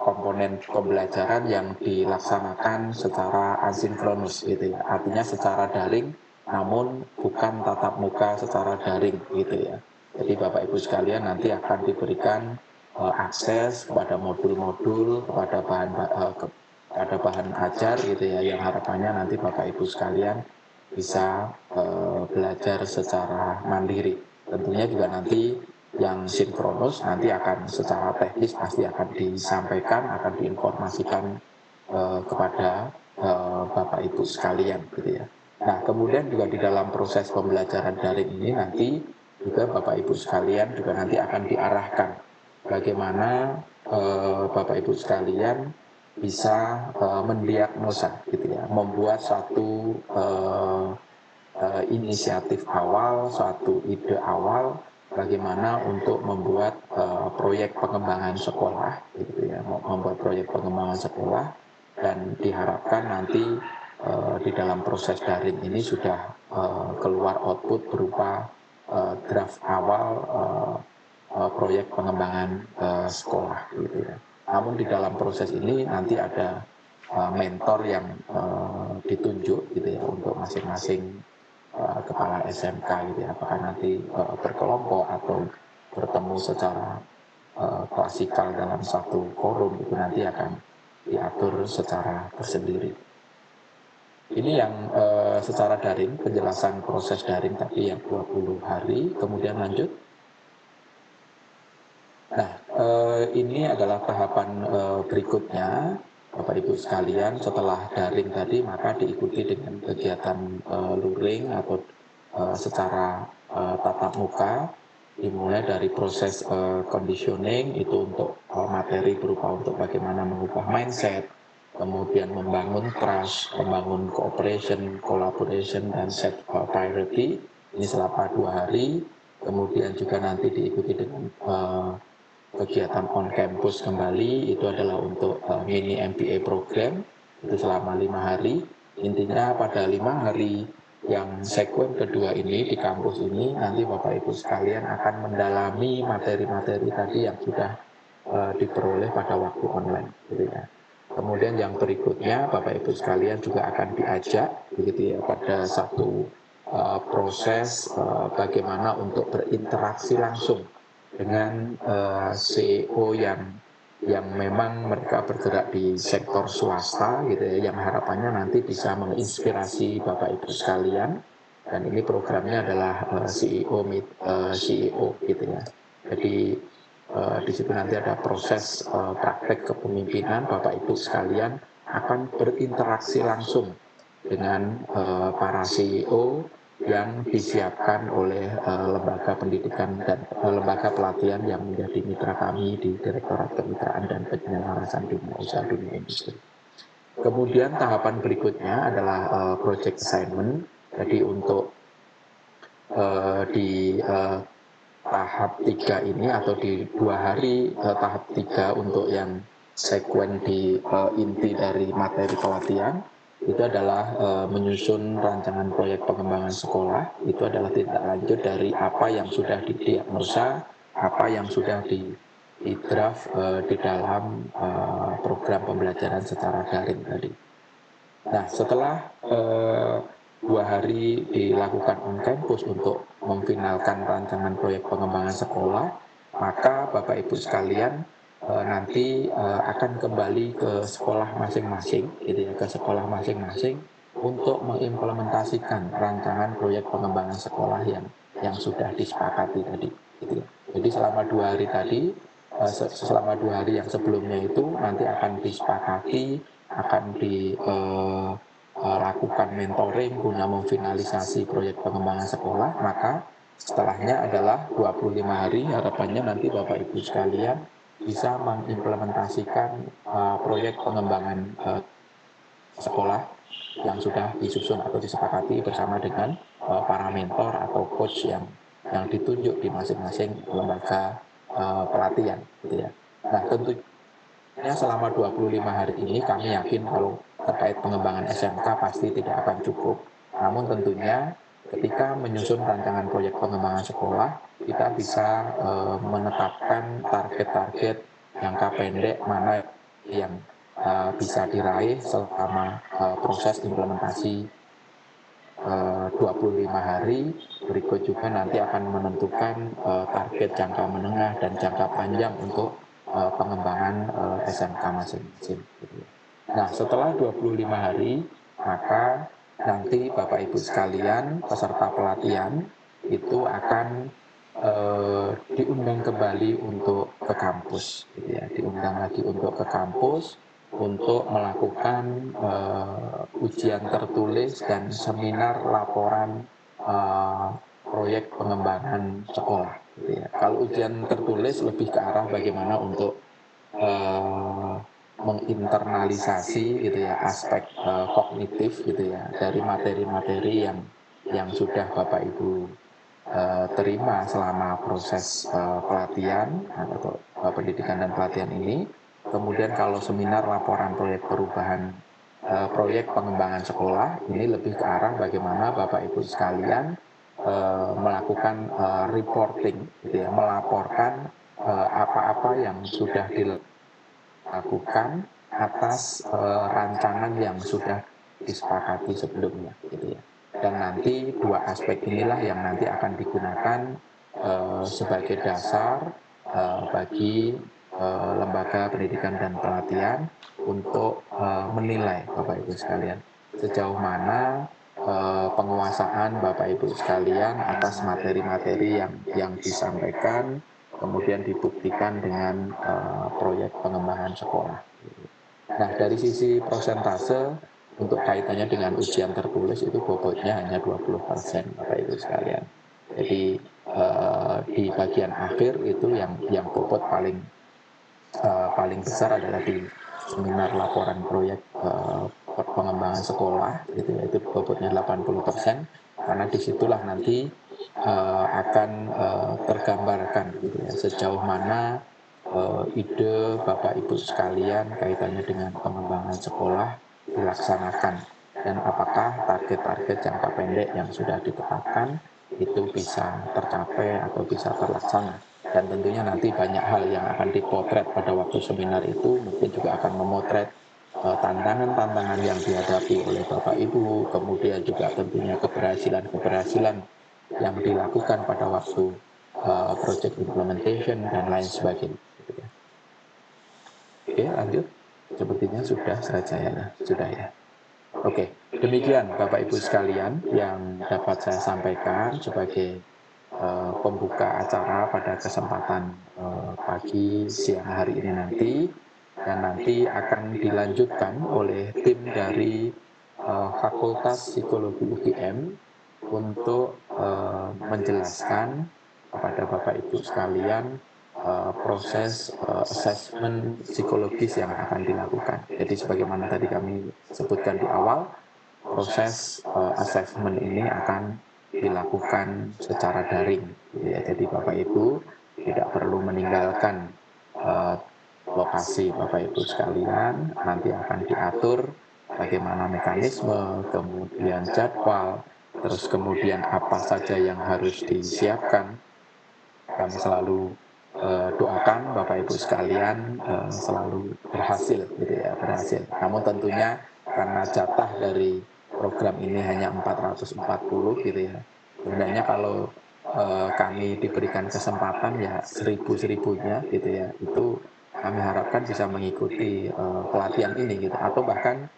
komponen pembelajaran yang dilaksanakan secara asinkronus, gitu ya, artinya secara daring, namun bukan tatap muka secara daring, gitu ya. Jadi Bapak Ibu sekalian nanti akan diberikan akses kepada modul-modul, kepada bahan ajar, gitu ya, yang harapannya nanti Bapak Ibu sekalian bisa belajar secara mandiri. Tentunya juga nanti yang sinkronus nanti akan secara teknis pasti akan disampaikan, akan diinformasikan kepada Bapak Ibu sekalian, gitu ya. Nah, kemudian juga di dalam proses pembelajaran daring ini nanti juga Bapak Ibu sekalian juga nanti akan diarahkan bagaimana Bapak Ibu sekalian bisa mendiagnosa, gitu ya, membuat satu inisiatif awal, suatu ide awal bagaimana untuk membuat proyek pengembangan sekolah, gitu ya, membuat proyek pengembangan sekolah, dan diharapkan nanti di dalam proses daring ini sudah keluar output berupa draft awal proyek pengembangan sekolah, gitu ya. Namun di dalam proses ini nanti ada mentor yang ditunjuk, gitu ya, untuk masing-masing kepala SMK, gitu ya, apakah nanti berkelompok atau bertemu secara klasikal dalam satu forum, itu nanti akan diatur secara tersendiri. Ini yang secara daring, penjelasan proses daring tadi yang 20 hari, kemudian lanjut. Nah, ini adalah tahapan berikutnya, Bapak Ibu sekalian. Setelah daring tadi, maka diikuti dengan kegiatan luring atau secara tatap muka, dimulai dari proses conditioning, itu untuk materi berupa untuk bagaimana mengubah mindset, kemudian membangun trust, membangun cooperation, collaboration, dan set priority. Ini selama 2 hari, kemudian juga nanti diikuti dengan kegiatan on campus kembali, itu adalah untuk mini MBA program, itu selama 5 hari. Intinya pada 5 hari yang sekuen kedua ini di kampus ini, nanti Bapak Ibu sekalian akan mendalami materi-materi tadi yang sudah diperoleh pada waktu online, gitu ya. Kemudian yang berikutnya Bapak Ibu sekalian juga akan diajak, begitu ya, pada satu proses bagaimana untuk berinteraksi langsung dengan CEO yang memang mereka bergerak di sektor swasta, gitu ya, yang harapannya nanti bisa menginspirasi Bapak Ibu sekalian. Dan ini programnya adalah CEO meet CEO, gitu ya. Jadi di situ nanti ada proses praktek kepemimpinan, Bapak Ibu sekalian akan berinteraksi langsung dengan para CEO yang disiapkan oleh lembaga pendidikan dan lembaga pelatihan yang menjadi mitra kami di Direktorat Kemitraan dan Penyelarasan Dunia Usaha Dunia Industri. Kemudian tahapan berikutnya adalah project assignment. Jadi untuk di tahap 3 ini atau di 2 hari tahap 3 untuk yang sekuen di inti dari materi pelatihan, itu adalah menyusun rancangan proyek pengembangan sekolah. Itu adalah tindak lanjut dari apa yang sudah didiagnosa, apa yang sudah di draft di dalam program pembelajaran secara daring tadi. Nah, setelah 2 hari dilakukan on campus untuk memfinalkan rancangan proyek pengembangan sekolah, maka Bapak Ibu sekalian nanti akan kembali ke sekolah masing-masing, gitu ya, ke sekolah masing-masing untuk mengimplementasikan rancangan proyek pengembangan sekolah yang sudah disepakati tadi, gitu ya. Jadi selama 2 hari tadi, selama 2 hari yang sebelumnya itu nanti akan disepakati, akan dilakukan mentoring guna memfinalisasi proyek pengembangan sekolah. Maka setelahnya adalah 25 hari, harapannya nanti Bapak Ibu sekalian bisa mengimplementasikan proyek pengembangan sekolah yang sudah disusun atau disepakati bersama dengan para mentor atau coach yang ditunjuk di masing-masing lembaga pelatihan, gitu ya. Nah, tentunya selama 25 hari ini kami yakin kalau terkait pengembangan SMK pasti tidak akan cukup. Namun tentunya ketika menyusun rancangan proyek pengembangan sekolah, kita bisa menetapkan target-target jangka pendek mana yang bisa diraih selama proses implementasi 25 hari. Berikut juga nanti akan menentukan target jangka menengah dan jangka panjang untuk pengembangan SMK masing-masing. Nah, setelah 25 hari, maka nanti Bapak Ibu sekalian peserta pelatihan itu akan diundang kembali untuk ke kampus, gitu ya. Diundang lagi untuk ke kampus untuk melakukan ujian tertulis dan seminar laporan proyek pengembangan sekolah, gitu ya. Kalau ujian tertulis lebih ke arah bagaimana untuk menginternalisasi, gitu ya, aspek kognitif, gitu ya, dari materi-materi yang sudah Bapak Ibu terima selama proses pelatihan atau pendidikan dan pelatihan ini. Kemudian kalau seminar laporan proyek perubahan proyek pengembangan sekolah ini lebih ke arah bagaimana Bapak Ibu sekalian melakukan reporting, gitu ya, melaporkan apa-apa yang sudah dilakukan atas rancangan yang sudah disepakati sebelumnya, gitu ya. Dan nanti 2 aspek inilah yang nanti akan digunakan sebagai dasar bagi lembaga pendidikan dan pelatihan untuk menilai Bapak Ibu sekalian sejauh mana penguasaan Bapak Ibu sekalian atas materi-materi yang disampaikan, kemudian dibuktikan dengan proyek pengembangan sekolah. Nah, dari sisi persentase untuk kaitannya dengan ujian tertulis itu bobotnya hanya 20% Bapak Ibu sekalian. Jadi di bagian akhir itu yang bobot paling besar adalah di seminar laporan proyek pengembangan sekolah, gitu ya, itu bobotnya 80%, karena disitulah nanti akan tergambarkan, gitu ya, sejauh mana ide Bapak Ibu sekalian kaitannya dengan pengembangan sekolah dilaksanakan dan apakah target-target jangka pendek yang sudah ditetapkan itu bisa tercapai atau bisa terlaksana. Dan tentunya nanti banyak hal yang akan dipotret pada waktu seminar itu, mungkin juga akan memotret tantangan-tantangan yang dihadapi oleh Bapak Ibu, kemudian juga tentunya keberhasilan-keberhasilan yang dilakukan pada waktu project implementation dan lain sebagainya. Oke, lanjut. Sepertinya sudah saja ya, sudah ya. Oke, demikian Bapak Ibu sekalian yang dapat saya sampaikan sebagai pembuka acara pada kesempatan pagi siang hari ini nanti, dan nanti akan dilanjutkan oleh tim dari Fakultas Psikologi UGM untuk menjelaskan kepada Bapak Ibu sekalian proses assessment psikologis yang akan dilakukan. Jadi sebagaimana tadi kami sebutkan di awal, proses assessment ini akan dilakukan secara daring. Ya, jadi Bapak Ibu tidak perlu meninggalkan lokasi Bapak Ibu sekalian, nanti akan diatur bagaimana mekanisme, kemudian jadwal, terus kemudian apa saja yang harus disiapkan. Kami selalu doakan Bapak Ibu sekalian selalu berhasil gitu ya, berhasil. Namun tentunya karena jatah dari program ini hanya 440 gitu ya. Sebenarnya kalau kami diberikan kesempatan ya 1000-1000-nya gitu ya, itu kami harapkan bisa mengikuti pelatihan ini gitu, atau bahkan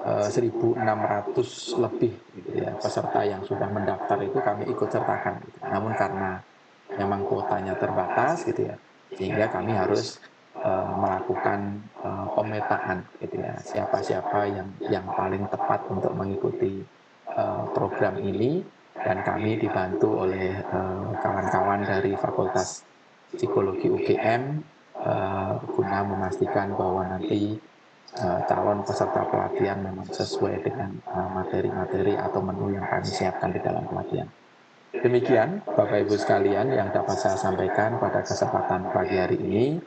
1.600 lebih gitu ya peserta yang sudah mendaftar itu kami ikut sertakan gitu. Namun karena memang kuotanya terbatas gitu ya, sehingga kami harus melakukan pemetaan gitu ya, siapa-siapa yang paling tepat untuk mengikuti program ini, dan kami dibantu oleh kawan-kawan dari Fakultas Psikologi UGM guna memastikan bahwa nanti calon peserta pelatihan memang sesuai dengan materi-materi atau menu yang kami siapkan di dalam pelatihan. Demikian Bapak Ibu sekalian yang dapat saya sampaikan pada kesempatan pagi hari ini.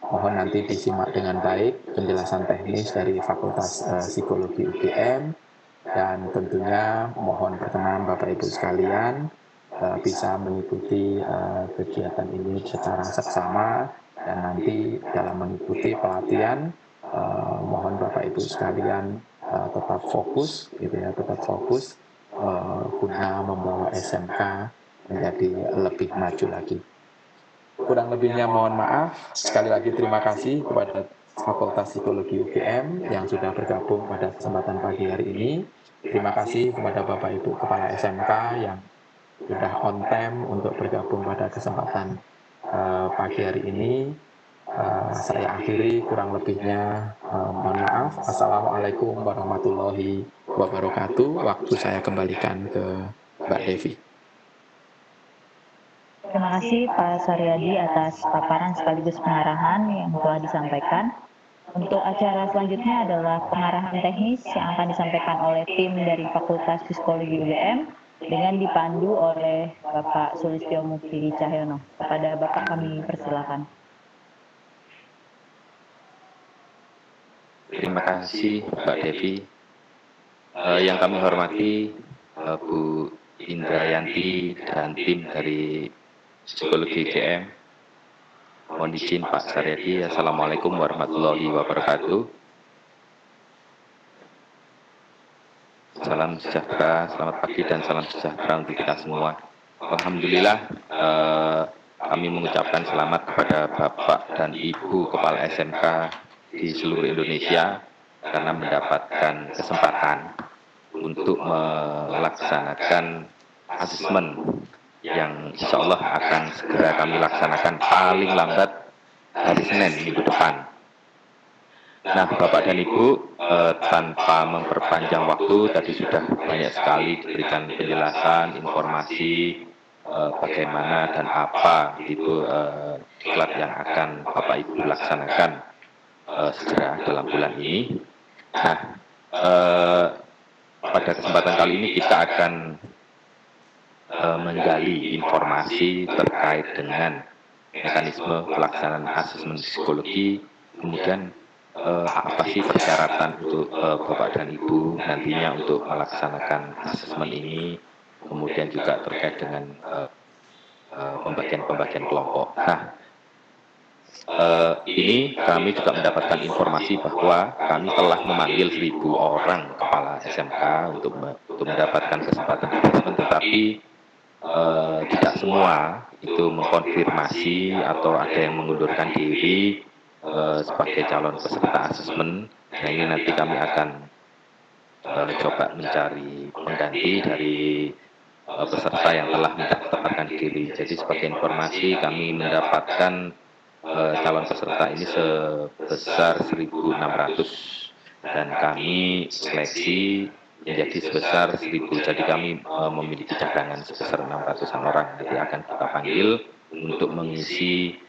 Mohon nanti disimak dengan baik penjelasan teknis dari Fakultas Psikologi UGM, dan tentunya mohon perkenan Bapak Ibu sekalian bisa mengikuti kegiatan ini secara seksama, dan nanti dalam mengikuti pelatihan mohon Bapak Ibu sekalian tetap fokus gitu ya, tetap fokus guna membawa SMK menjadi lebih maju lagi. Kurang lebihnya mohon maaf. Sekali lagi terima kasih kepada Fakultas Psikologi UGM yang sudah bergabung pada kesempatan pagi hari ini. Terima kasih kepada Bapak Ibu Kepala SMK yang sudah on time untuk bergabung pada kesempatan pagi hari ini. Saya akhiri, kurang lebihnya mohon maaf. Assalamualaikum warahmatullahi wabarakatuh. Waktu saya kembalikan ke Mbak Devi. Terima kasih Pak Saryadi atas paparan sekaligus pengarahan yang telah disampaikan. Untuk acara selanjutnya adalah pengarahan teknis yang akan disampaikan oleh tim dari Fakultas Psikologi UGM dengan dipandu oleh Bapak Sulistyo Mukti Cahyono. Kepada Bapak kami persilakan. Terima kasih Mbak Devi. Yang kami hormati Bu Indrayanti dan tim dari Psikologi UGM. Mohon izin Pak Saryadi. Assalamualaikum warahmatullahi wabarakatuh. Salam sejahtera, selamat pagi dan salam sejahtera untuk kita semua. Alhamdulillah kami mengucapkan selamat kepada Bapak dan Ibu Kepala SMK di seluruh Indonesia karena mendapatkan kesempatan untuk melaksanakan asesmen yang insya Allah akan segera kami laksanakan paling lambat hari Senin minggu depan. Nah, Bapak dan Ibu, tanpa memperpanjang waktu, tadi sudah banyak sekali diberikan penjelasan, informasi bagaimana dan apa itu diklat yang akan Bapak Ibu laksanakan segera dalam bulan ini. Nah, pada kesempatan kali ini kita akan menggali informasi terkait dengan mekanisme pelaksanaan asesmen psikologi, kemudian apa sih persyaratan untuk Bapak dan Ibu nantinya untuk melaksanakan asesmen ini, kemudian juga terkait dengan pembagian kelompok. Nah, ini kami juga mendapatkan informasi bahwa kami telah memanggil 1.000 orang kepala SMK untuk mendapatkan kesempatan asesmen, tetapi tidak semua itu mengkonfirmasi atau ada yang mengundurkan diri sebagai calon peserta asesmen. Nah, ini nanti kami akan coba mencari pengganti dari peserta yang telah mendaftarkan diri. Jadi sebagai informasi kami mendapatkan calon peserta ini sebesar 1.600 dan kami seleksi menjadi sebesar 1.000. Jadi kami memiliki cadangan sebesar 600-an orang. Nanti akan kita panggil untuk mengisi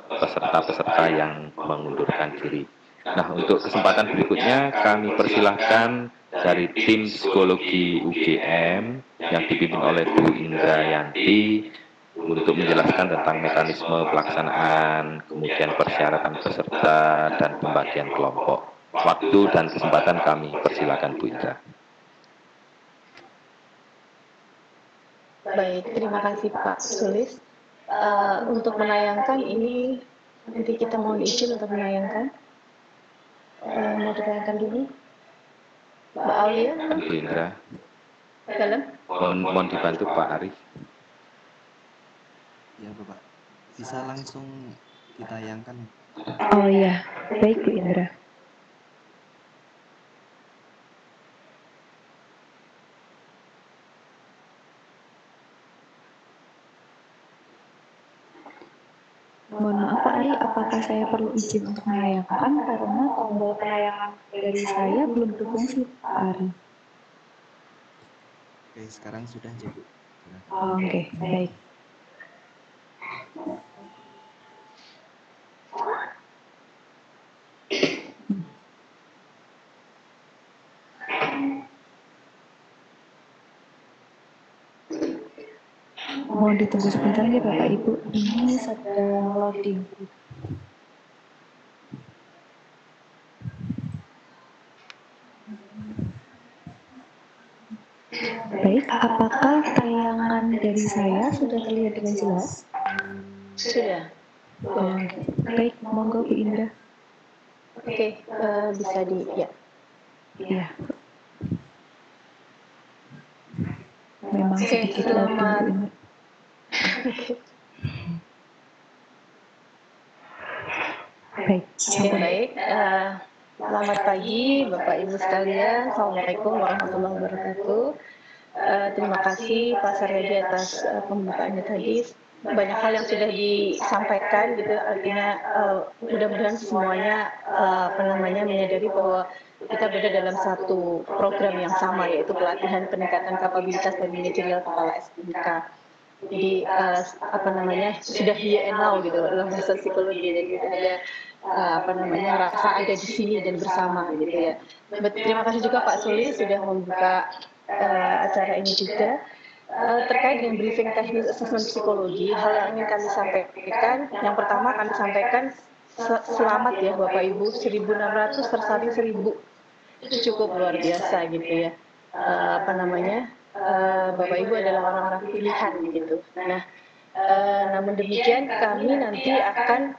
peserta-peserta yang mengundurkan diri. Nah, untuk kesempatan berikutnya kami persilahkan dari tim psikologi UGM yang dipimpin oleh Bu Indrayanti untuk menjelaskan tentang mekanisme pelaksanaan, kemudian persyaratan peserta dan pembagian kelompok. waktu dan kesempatan kami. Persilakan Bu Indra. Baik, terima kasih Pak Sulis. Untuk menayangkan ini, nanti kita mohon izin untuk menayangkan. Mau ditayangkan dulu. Mbak Aulia, Bu Indra, dalam. mohon dibantu Pak Arif. Ya Bapak, bisa langsung ditayangkan. Oh iya, baik Bu Indra. Mohon maaf Pak Ari, apakah saya perlu izin untuk menayangkan karena tombol penayangan dari saya belum berfungsi Pak Ari. Oke, sekarang sudah jadi. Oh, oke, baik. Mohon ditunggu sebentar ya Bapak Ibu, ini sedang loading. Baik, apakah tayangan dari saya sudah terlihat dengan jelas? Sudah. Oh, baik, monggo Bu Indra. Oke, bisa ya. Iya. Memang Oke, sedikit loading Bu selamat. Indra. Baik, sampun. Baik, selamat pagi Bapak Ibu sekalian. Assalamualaikum warahmatullahi wabarakatuh. Terima kasih Pak Saryadi atas pembukaannya tadi. Banyak hal yang sudah disampaikan gitu, artinya mudah-mudahan semuanya menyadari bahwa kita berada dalam satu program yang sama, yaitu pelatihan peningkatan kapabilitas dan manajerial kepala SMK. Jadi sudah here and now gitu dalam bahasa psikologi, jadi ada rasa ada di sini dan bersama gitu ya. Terima kasih juga Pak Suli sudah membuka acara ini juga. Terkait dengan briefing teknis asesmen psikologi, hal yang ingin kami sampaikan, yang pertama kami sampaikan selamat ya Bapak Ibu, 1.600 tersaring 1.000, itu cukup luar biasa gitu ya. Bapak Ibu adalah orang-orang pilihan gitu. Nah, namun demikian kami nanti akan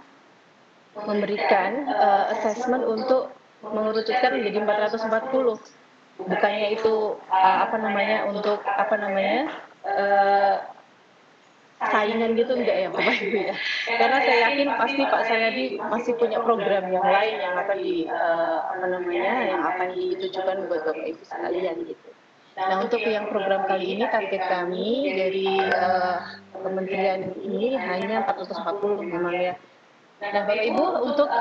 memberikan assessment untuk mengerucutkan menjadi 440. Bukannya itu saingan gitu, enggak ya Bapak Ibu ya. Karena saya yakin pasti Pak Saryadi masih punya program yang lain yang akan ditujukan buat Bapak Ibu sekalian gitu. Nah, untuk yang program kali ini target kami dari kementerian ini hanya 440 memang ya. Nah, Bapak Ibu, untuk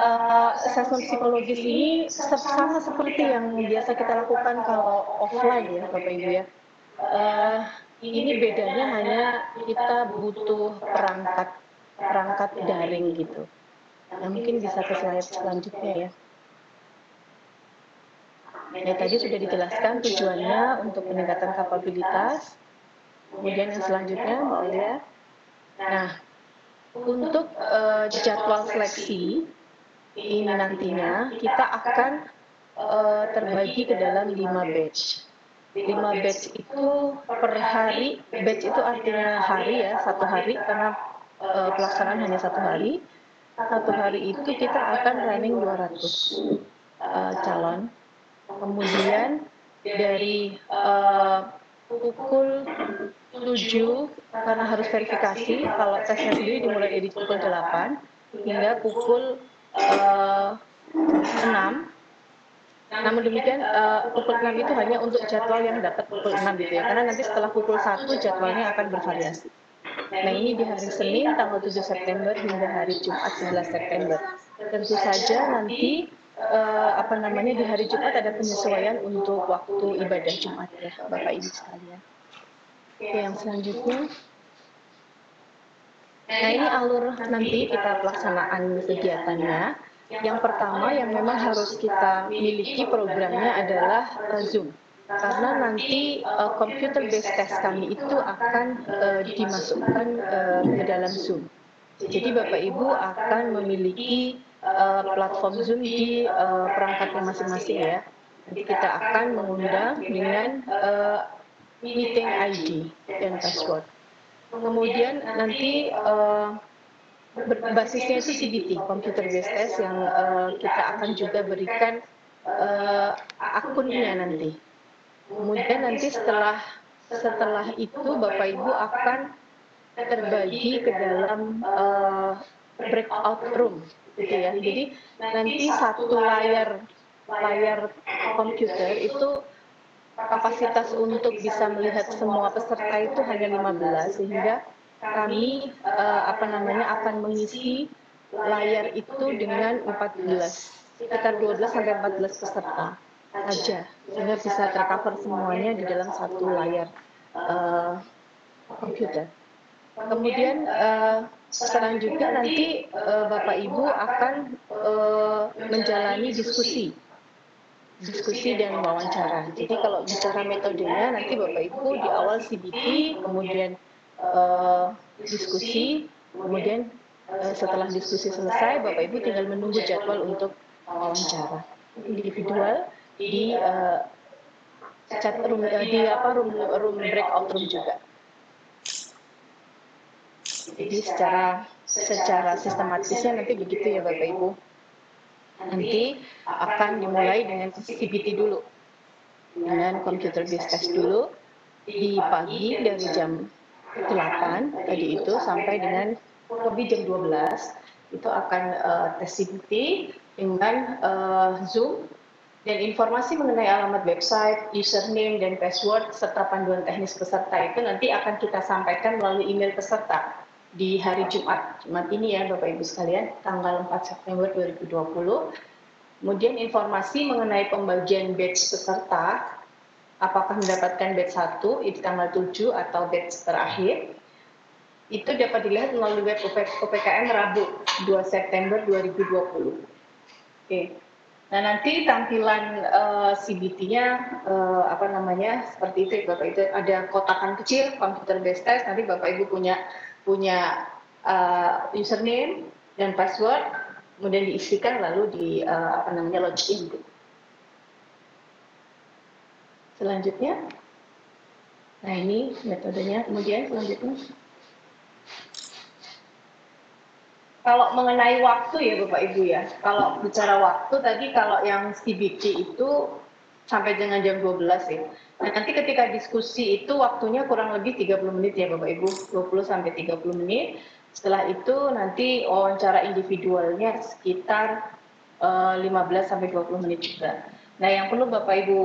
assessment psikologis ini sama seperti yang biasa kita lakukan kalau offline ya Bapak Ibu ya. Ini bedanya hanya kita butuh perangkat daring gitu. Nah, mungkin bisa ke slide selanjutnya ya. Nah, tadi sudah dijelaskan tujuannya untuk peningkatan kapabilitas. Kemudian yang selanjutnya Mbak Aulia. Nah, untuk jadwal seleksi ini nantinya kita akan terbagi ke dalam 5 batch. 5 batch itu per hari, batch itu artinya hari ya, 1 hari karena pelaksanaan hanya 1 hari. 1 hari itu kita akan running 200 calon. Kemudian dari pukul 7 karena harus verifikasi, kalau tesnya sendiri dimulai dari pukul 8 hingga pukul 6. Namun demikian pukul 6 itu hanya untuk jadwal yang dapat pukul 6 gitu ya, karena nanti setelah pukul 1 jadwalnya akan bervariasi. Nah, ini di hari Senin tanggal 7 September hingga hari Jumat 11 September. Tentu saja nanti di hari Jumat ada penyesuaian untuk waktu ibadah Jumat ya Bapak Ibu sekalian. Oke, yang selanjutnya. Nah, ini alur nanti kita pelaksanaan kegiatannya. Yang pertama yang memang harus kita miliki programnya adalah Zoom. Karena nanti computer based test kami itu akan dimasukkan ke dalam Zoom. Jadi Bapak Ibu akan memiliki platform Zoom di perangkatnya masing-masing ya. Nanti kita akan mengundang dengan meeting ID dan password. Kemudian nanti basisnya itu CBT, computer based test, yang kita akan juga berikan akunnya nanti. Kemudian nanti setelah itu Bapak Ibu akan terbagi ke dalam breakout room, gitu ya. Jadi nanti satu layar komputer itu kapasitas untuk bisa melihat semua peserta itu hanya 15, sehingga kami akan mengisi layar itu dengan 14, sekitar 12 sampai 14 peserta saja, sehingga bisa tercover semuanya di dalam satu layar komputer. Kemudian selanjutnya nanti Bapak Ibu akan menjalani diskusi dan wawancara. Jadi kalau bicara metodenya nanti Bapak Ibu di awal CBT, kemudian diskusi, kemudian setelah diskusi selesai Bapak Ibu tinggal menunggu jadwal untuk wawancara individual di chat room, di room breakout room juga. Jadi secara sistematisnya nanti begitu ya Bapak Ibu. Nanti akan dimulai dengan CBT dulu, dengan computer based test dulu di pagi dari jam 8 tadi itu sampai dengan lebih jam 12 itu akan tes CBT dengan Zoom, dan informasi mengenai alamat website, username dan password serta panduan teknis peserta itu nanti akan kita sampaikan melalui email peserta di hari Jumat ini ya Bapak Ibu sekalian, tanggal 4 September 2020. Kemudian informasi mengenai pembagian batch peserta, apakah mendapatkan batch 1 itu tanggal 7 atau batch terakhir, itu dapat dilihat melalui web UPKM Rabu 2 September 2020. Oke. Nah nanti tampilan CBT-nya seperti itu ya Bapak. Itu ada kotakan kecil computer based test, nanti Bapak Ibu punya username dan password, kemudian diisikan lalu di login. Selanjutnya, nah ini metodenya. Kemudian selanjutnya, kalau mengenai waktu ya Bapak Ibu ya, kalau bicara waktu tadi, kalau yang CBT itu sampai dengan jam 12 ya. Nah, nanti ketika diskusi itu waktunya kurang lebih 30 menit ya Bapak Ibu, 20 sampai 30 menit. Setelah itu nanti wawancara individualnya sekitar 15 sampai 20 menit juga. Nah, yang perlu Bapak Ibu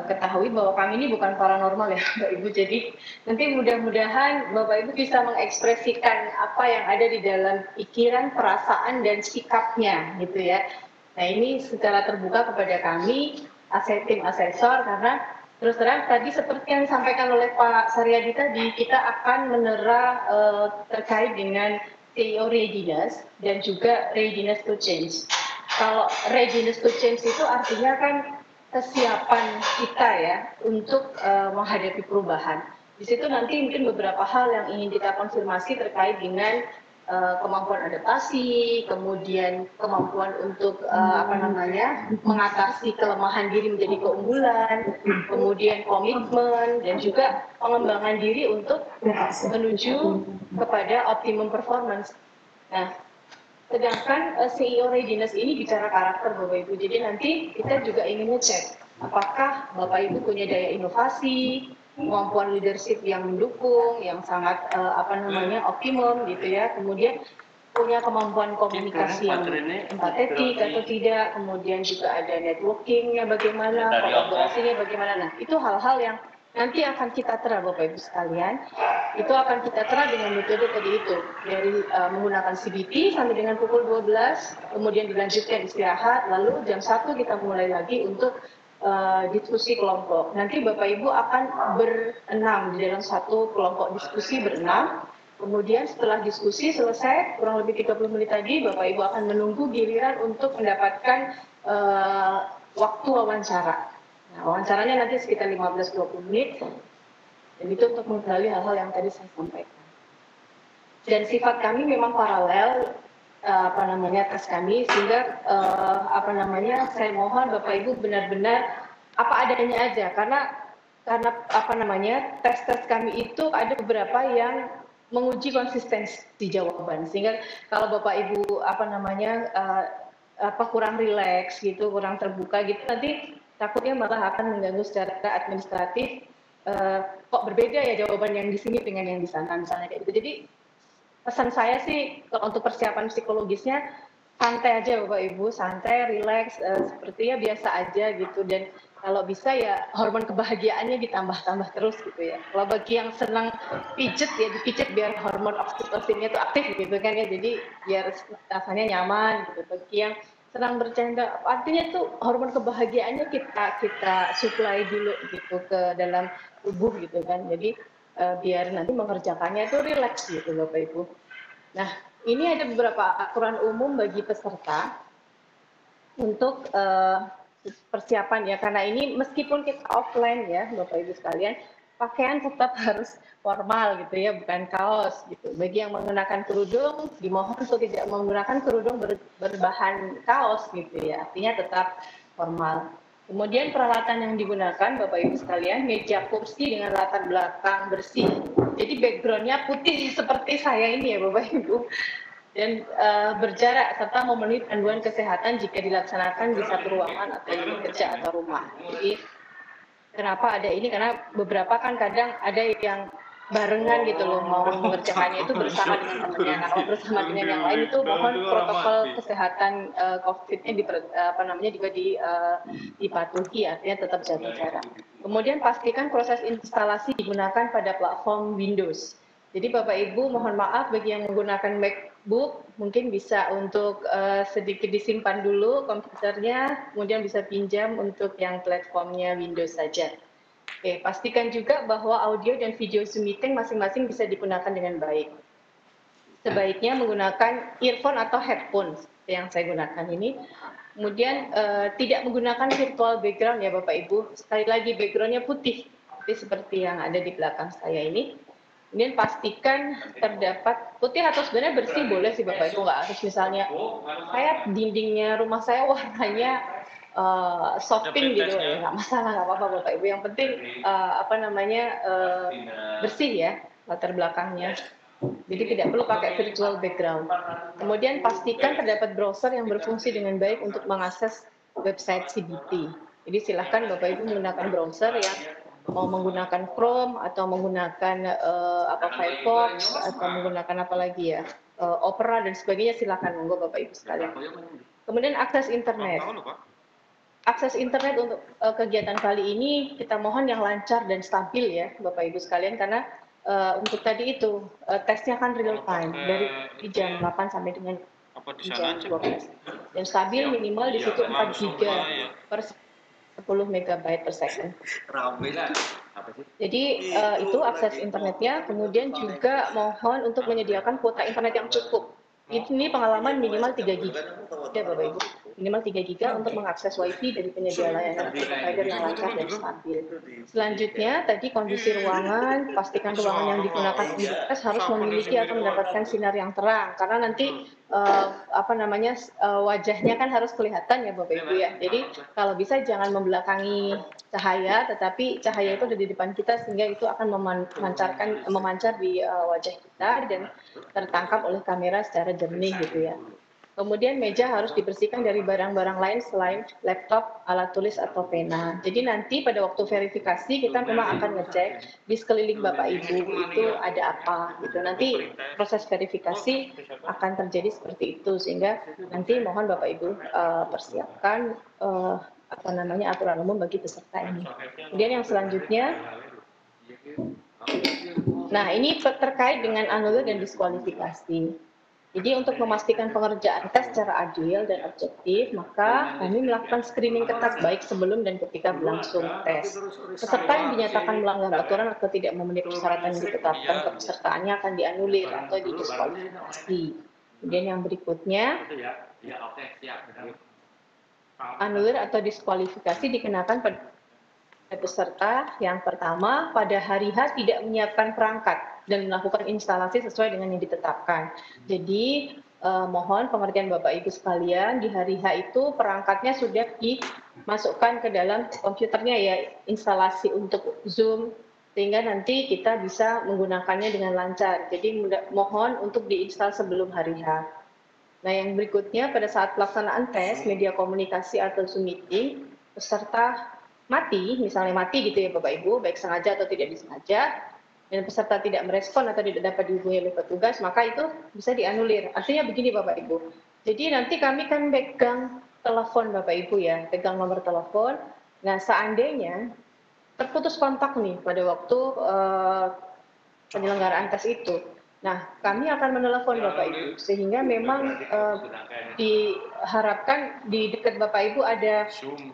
ketahui bahwa kami ini bukan paranormal ya Bapak Ibu. Jadi nanti mudah-mudahan Bapak Ibu bisa mengekspresikan apa yang ada di dalam pikiran, perasaan dan sikapnya gitu ya. Nah, ini secara terbuka kepada kami tim asesor, karena terus terang tadi seperti yang disampaikan oleh Pak Saryadi tadi, kita akan menera terkait dengan CEO readiness dan juga readiness to change. Kalau readiness to change itu artinya kan kesiapan kita ya untuk menghadapi perubahan. Di situ nanti mungkin beberapa hal yang ingin kita konfirmasi terkait dengan kemampuan adaptasi, kemudian kemampuan untuk mengatasi kelemahan diri menjadi keunggulan, kemudian komitmen dan juga pengembangan diri untuk menuju kepada optimum performance. Nah, sedangkan CEO readiness ini bicara karakter Bapak Ibu. Jadi nanti kita juga ingin ngecek apakah Bapak Ibu punya daya inovasi, kemampuan leadership yang mendukung, yang sangat optimum gitu ya. Kemudian punya kemampuan komunikasi yang empatetik atau tidak, kemudian juga ada networkingnya bagaimana, kolaborasinya bagaimana. Nah, itu hal-hal yang nanti akan kita tera Bapak Ibu sekalian. Itu akan kita tera dengan metode tadi itu, dari menggunakan CBT sampai dengan pukul 12, kemudian dilanjutkan istirahat, lalu jam 1 kita mulai lagi untuk diskusi kelompok. Nanti Bapak Ibu akan berenam di dalam satu kelompok diskusi berenam. Kemudian setelah diskusi selesai kurang lebih 30 menit tadi, Bapak Ibu akan menunggu giliran untuk mendapatkan waktu wawancara. Nah, wawancaranya nanti sekitar 15-20 menit. Dan itu untuk mengetahui hal-hal yang tadi saya sampaikan. Dan sifat kami memang paralel, tes kami, sehingga saya mohon Bapak Ibu benar-benar apa adanya aja, karena tes kami itu ada beberapa yang menguji konsistensi jawaban, sehingga kalau Bapak Ibu kurang rileks gitu, kurang terbuka gitu, nanti takutnya malah akan mengganggu secara administratif. Kok berbeda ya jawaban yang di sini dengan yang di sana, misalnya kayak gitu. Jadi pesan saya sih kalau untuk persiapan psikologisnya santai aja Bapak Ibu, santai, rileks, sepertinya biasa aja gitu, dan kalau bisa ya hormon kebahagiaannya ditambah-tambah terus gitu ya. Kalau bagi yang senang pijet ya dipijet biar hormon oksitosinnya tuh aktif gitu kan ya, jadi biar rasanya nyaman gitu. Bagi yang senang bercanda, artinya tuh hormon kebahagiaannya kita supply dulu gitu ke dalam tubuh gitu kan. Jadi biar nanti mengerjakannya itu rileks gitu Bapak Ibu. Nah, ini ada beberapa aturan umum bagi peserta untuk persiapan ya, karena ini meskipun kita offline ya Bapak Ibu sekalian, pakaian tetap harus formal gitu ya, bukan kaos gitu. Bagi yang menggunakan kerudung, dimohon untuk tidak menggunakan kerudung berbahan kaos gitu ya, artinya tetap formal. Kemudian peralatan yang digunakan Bapak Ibu sekalian, meja kursi dengan latar belakang bersih. Jadi backgroundnya putih seperti saya ini ya Bapak Ibu. Dan berjarak serta memenuhi panduan kesehatan jika dilaksanakan di satu ruangan atau unit kerja atau rumah. Jadi kenapa ada ini? Karena beberapa kan kadang ada yang barengan gitu loh, mau mengerjakannya itu bersama dengan temannya. Nah, kalau bersama dengan yang lain itu mohon protokol kesehatan COVID-nya juga dipatuhi, artinya tetap jaga jarak. Kemudian pastikan proses instalasi digunakan pada platform Windows. Jadi Bapak Ibu mohon maaf bagi yang menggunakan MacBook, mungkin bisa untuk sedikit disimpan dulu komputernya, kemudian bisa pinjam untuk yang platformnya Windows saja. Oke, pastikan juga bahwa audio dan video Zoom meeting masing-masing bisa digunakan dengan baik. Sebaiknya menggunakan earphone atau headphone yang saya gunakan ini. Kemudian tidak menggunakan virtual background ya Bapak Ibu. Sekali lagi backgroundnya putih, seperti yang ada di belakang saya ini. Kemudian pastikan terdapat putih atau sebenarnya bersih boleh sih Bapak Ibu, nggak harus misalnya saya dindingnya rumah saya warnanya soft pink gitu ya, nggak masalah, nggak apa-apa Bapak Ibu. Yang penting bersih ya latar belakangnya. Jadi tidak perlu pakai virtual background. Kemudian pastikan terdapat browser yang berfungsi dengan baik untuk mengakses website CBT. Jadi silahkan Bapak Ibu menggunakan browser yang mau menggunakan Chrome atau menggunakan Firefox atau menggunakan apa lagi ya, Opera dan sebagainya, silakan monggo Bapak Ibu sekalian. Kemudian akses internet. Akses internet untuk kegiatan kali ini kita mohon yang lancar dan stabil ya Bapak Ibu sekalian, karena untuk tadi itu tesnya kan real time dari jam 8 sampai dengan jam 12. Dan stabil minimal di situ 4 GB per 10 MB per second. Jadi itu akses internetnya. Kemudian juga mohon untuk menyediakan kuota internet yang cukup. Ini pengalaman minimal 3 GB ya Bapak Ibu. Minimal 3 GB untuk mengakses WiFi dari penyedia layanan provider yang lancar dan stabil. Selanjutnya, tadi kondisi ruangan, pastikan ruangan yang digunakan universitas harus memiliki atau mendapatkan sinar yang terang, karena nanti wajahnya kan harus kelihatan ya Bapak Ibu ya. Jadi kalau bisa jangan membelakangi cahaya, tetapi cahaya itu ada di depan kita sehingga itu akan memancar di wajah kita dan tertangkap oleh kamera secara jernih gitu ya. Kemudian meja harus dibersihkan dari barang-barang lain selain laptop, alat tulis, atau pena. Jadi nanti pada waktu verifikasi kita memang akan ngecek di sekeliling Bapak Ibu itu ada apa gitu. Nanti proses verifikasi akan terjadi seperti itu, sehingga nanti mohon Bapak Ibu persiapkan aturan umum bagi peserta ini. Kemudian yang selanjutnya, nah ini terkait dengan anulir dan diskualifikasi. Jadi untuk memastikan pengerjaan tes secara adil dan objektif, maka kami melakukan screening ketat baik sebelum dan ketika berlangsung tes. Peserta yang dinyatakan melanggar aturan atau tidak memenuhi persyaratan yang ditetapkan kepesertaannya akan dianulir atau didiskualifikasi. Kemudian yang berikutnya, anulir atau diskualifikasi dikenakan pada peserta yang pertama pada hari H tidak menyiapkan perangkat dan melakukan instalasi sesuai dengan yang ditetapkan. Jadi mohon pengertian Bapak Ibu sekalian, di hari H itu perangkatnya sudah dimasukkan ke dalam komputernya ya, instalasi untuk Zoom, sehingga nanti kita bisa menggunakannya dengan lancar. Jadi mohon untuk diinstal sebelum hari H. Nah, yang berikutnya pada saat pelaksanaan tes media komunikasi atau Zoom meeting, peserta mati, misalnya mati gitu ya Bapak Ibu, baik sengaja atau tidak disengaja, dan peserta tidak merespon atau tidak dapat dihubungi oleh petugas, maka itu bisa dianulir. Artinya begini Bapak Ibu, jadi nanti kami kan pegang telepon Bapak Ibu ya, pegang nomor telepon. Nah, seandainya terputus kontak nih pada waktu penyelenggaraan tes itu, nah kami akan menelepon Bapak Ibu, sehingga memang diharapkan di dekat Bapak Ibu ada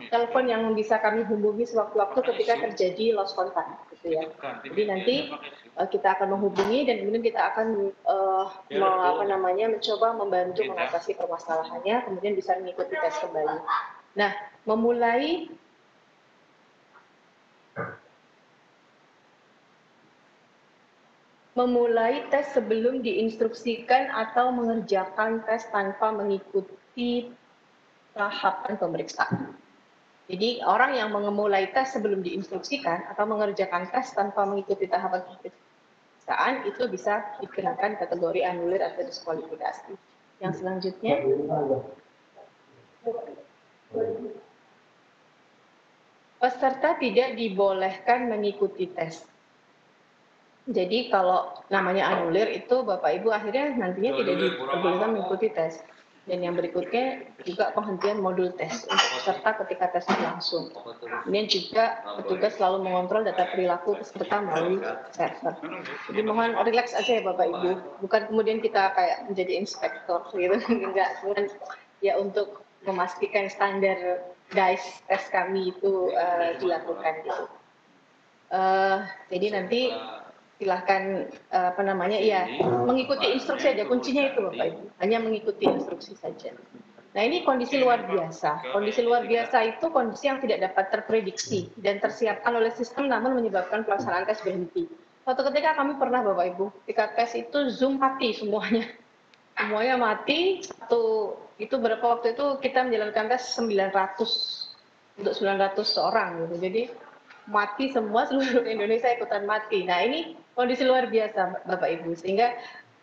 telepon yang bisa kami hubungi sewaktu-waktu ketika terjadi lost contact, gitu ya. Jadi nanti kita akan menghubungi dan kemudian kita akan mencoba membantu mengatasi permasalahannya, kemudian bisa mengikuti tes kembali. Nah, memulai tes sebelum diinstruksikan atau mengerjakan tes tanpa mengikuti tahapan pemeriksaan. Jadi orang yang memulai tes sebelum diinstruksikan atau mengerjakan tes tanpa mengikuti tahapan pemeriksaan itu bisa dikenakan kategori anulir atau diskualifikasi. Yang selanjutnya, peserta tidak dibolehkan mengikuti tes. Jadi kalau namanya anulir itu Bapak Ibu akhirnya nantinya tidak diperbolehkan mengikuti tes. Dan yang berikutnya juga penghentian modul tes untuk peserta ketika tes berlangsung. Kemudian juga petugas selalu mengontrol data perilaku peserta melalui server. Jadi mohon relax aja ya Bapak Ibu, bukan kemudian kita kayak menjadi inspektor gitu, enggak. Kemudian ya untuk memastikan standar DICE tes kami itu dilakukan gitu. Jadi nanti silahkan mengikuti instruksi saja, kuncinya itu Bapak Ibu, hanya mengikuti instruksi saja. Nah, ini kondisi luar biasa. Kondisi luar biasa itu kondisi yang tidak dapat terprediksi dan tersiapkan oleh sistem namun menyebabkan pelaksanaan tes berhenti. Suatu ketika kami pernah Bapak Ibu, ketika tes itu Zoom mati semuanya. Semuanya mati, itu berapa waktu itu kita menjalankan tes 900 untuk 900 orang gitu. Jadi mati semua, seluruh Indonesia ikutan mati. Nah, ini kondisi luar biasa Bapak Ibu, sehingga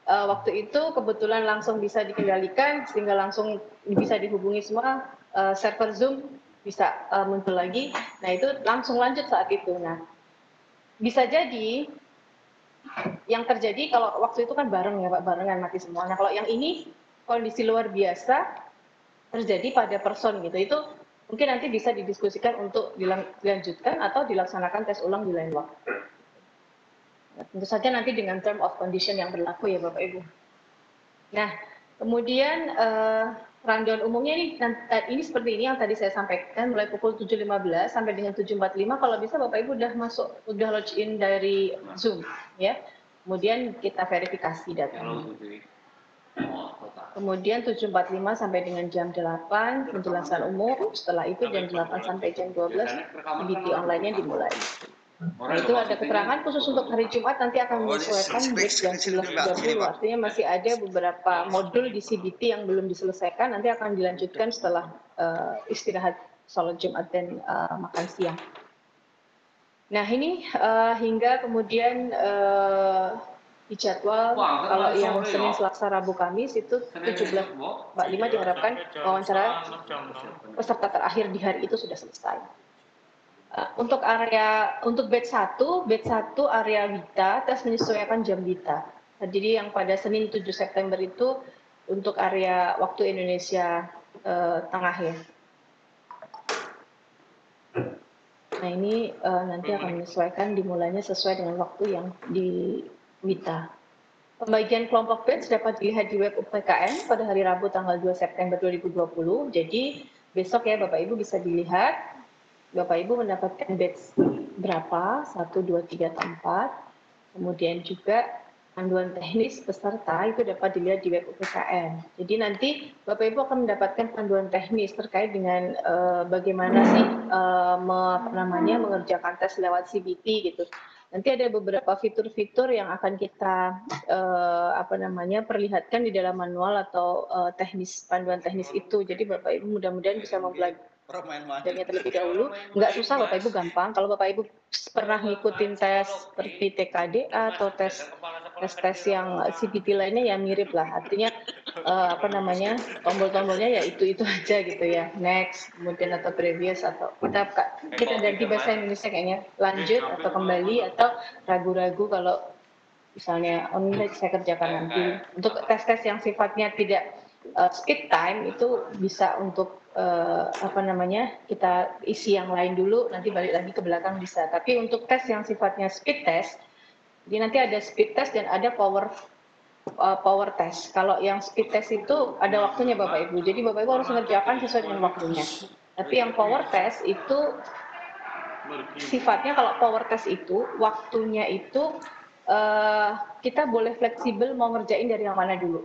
waktu itu kebetulan langsung bisa dikendalikan, sehingga langsung bisa dihubungi semua, server Zoom bisa muncul lagi. Nah, itu langsung lanjut saat itu. Nah, bisa jadi yang terjadi kalau waktu itu kan bareng ya Pak, barengan mati semua. Nah, kalau yang ini kondisi luar biasa terjadi pada person gitu, itu mungkin nanti bisa didiskusikan untuk dilanjutkan atau dilaksanakan tes ulang di lain waktu. Tentu saja nanti dengan term of condition yang berlaku ya Bapak Ibu. Nah, kemudian rundown umumnya ini seperti ini yang tadi saya sampaikan, mulai pukul 7.15 sampai dengan 7.45, kalau bisa Bapak Ibu udah login dari Zoom ya. Kemudian kita verifikasi datanya. Kemudian 7.45 sampai dengan jam 8 penjelasan umum, setelah itu jam 8 sampai jam 12 CBT online-nya dimulai. Nah, itu ada keterangan khusus untuk hari Jumat, nanti akan menyesuaikan break jam 11.30, artinya masih ada beberapa modul di CBT yang belum diselesaikan, nanti akan dilanjutkan setelah istirahat sholat Jumat dan makan siang. Nah, ini hingga kemudian dijadwal kalau yang Senin, Selasa, Rabu, Kamis itu 17.45 diharapkan wawancara peserta terakhir di hari itu sudah selesai. Untuk batch 1 area Wita, tes menyesuaikan jam Wita. Jadi yang pada Senin 7 September itu untuk area waktu Indonesia Tengah ya. Nah, ini nanti akan menyesuaikan dimulainya sesuai dengan waktu yang di Wita. Pembagian kelompok batch dapat dilihat di web UPKN pada hari Rabu tanggal 2 September 2020. Jadi besok ya Bapak Ibu bisa dilihat Bapak Ibu mendapatkan batch berapa, 1, 2, 3, 4. Kemudian juga panduan teknis peserta itu dapat dilihat di web UPKN. Jadi nanti Bapak Ibu akan mendapatkan panduan teknis terkait dengan bagaimana sih mengerjakan tes lewat CBT gitu. Nanti ada beberapa fitur-fitur yang akan kita perlihatkan di dalam manual atau panduan teknis itu. Jadi Bapak Ibu mudah-mudahan bisa mempelajarinya terlebih dahulu. Nggak susah Bapak Ibu, gampang. Kalau Bapak Ibu pernah ngikutin tes seperti TKDA atau tes yang CPT lainnya ya mirip lah. Artinya tombol-tombolnya ya itu aja gitu ya, next, kemudian atau previous, atau kita ganti bahasa Indonesia kayaknya lanjut atau kembali atau ragu-ragu. Kalau misalnya online saya kerjakan nanti. Untuk tes-tes yang sifatnya tidak speed time itu bisa untuk kita isi yang lain dulu, nanti balik lagi ke belakang bisa. Tapi untuk tes yang sifatnya speed test, jadi nanti ada speed test dan ada power test. Kalau yang speed test itu ada waktunya Bapak Ibu. Jadi Bapak Ibu harus mengerjakan sesuai dengan waktunya. Tapi yang power test itu sifatnya, kalau power test itu waktunya itu kita boleh fleksibel mau ngerjain dari yang mana dulu.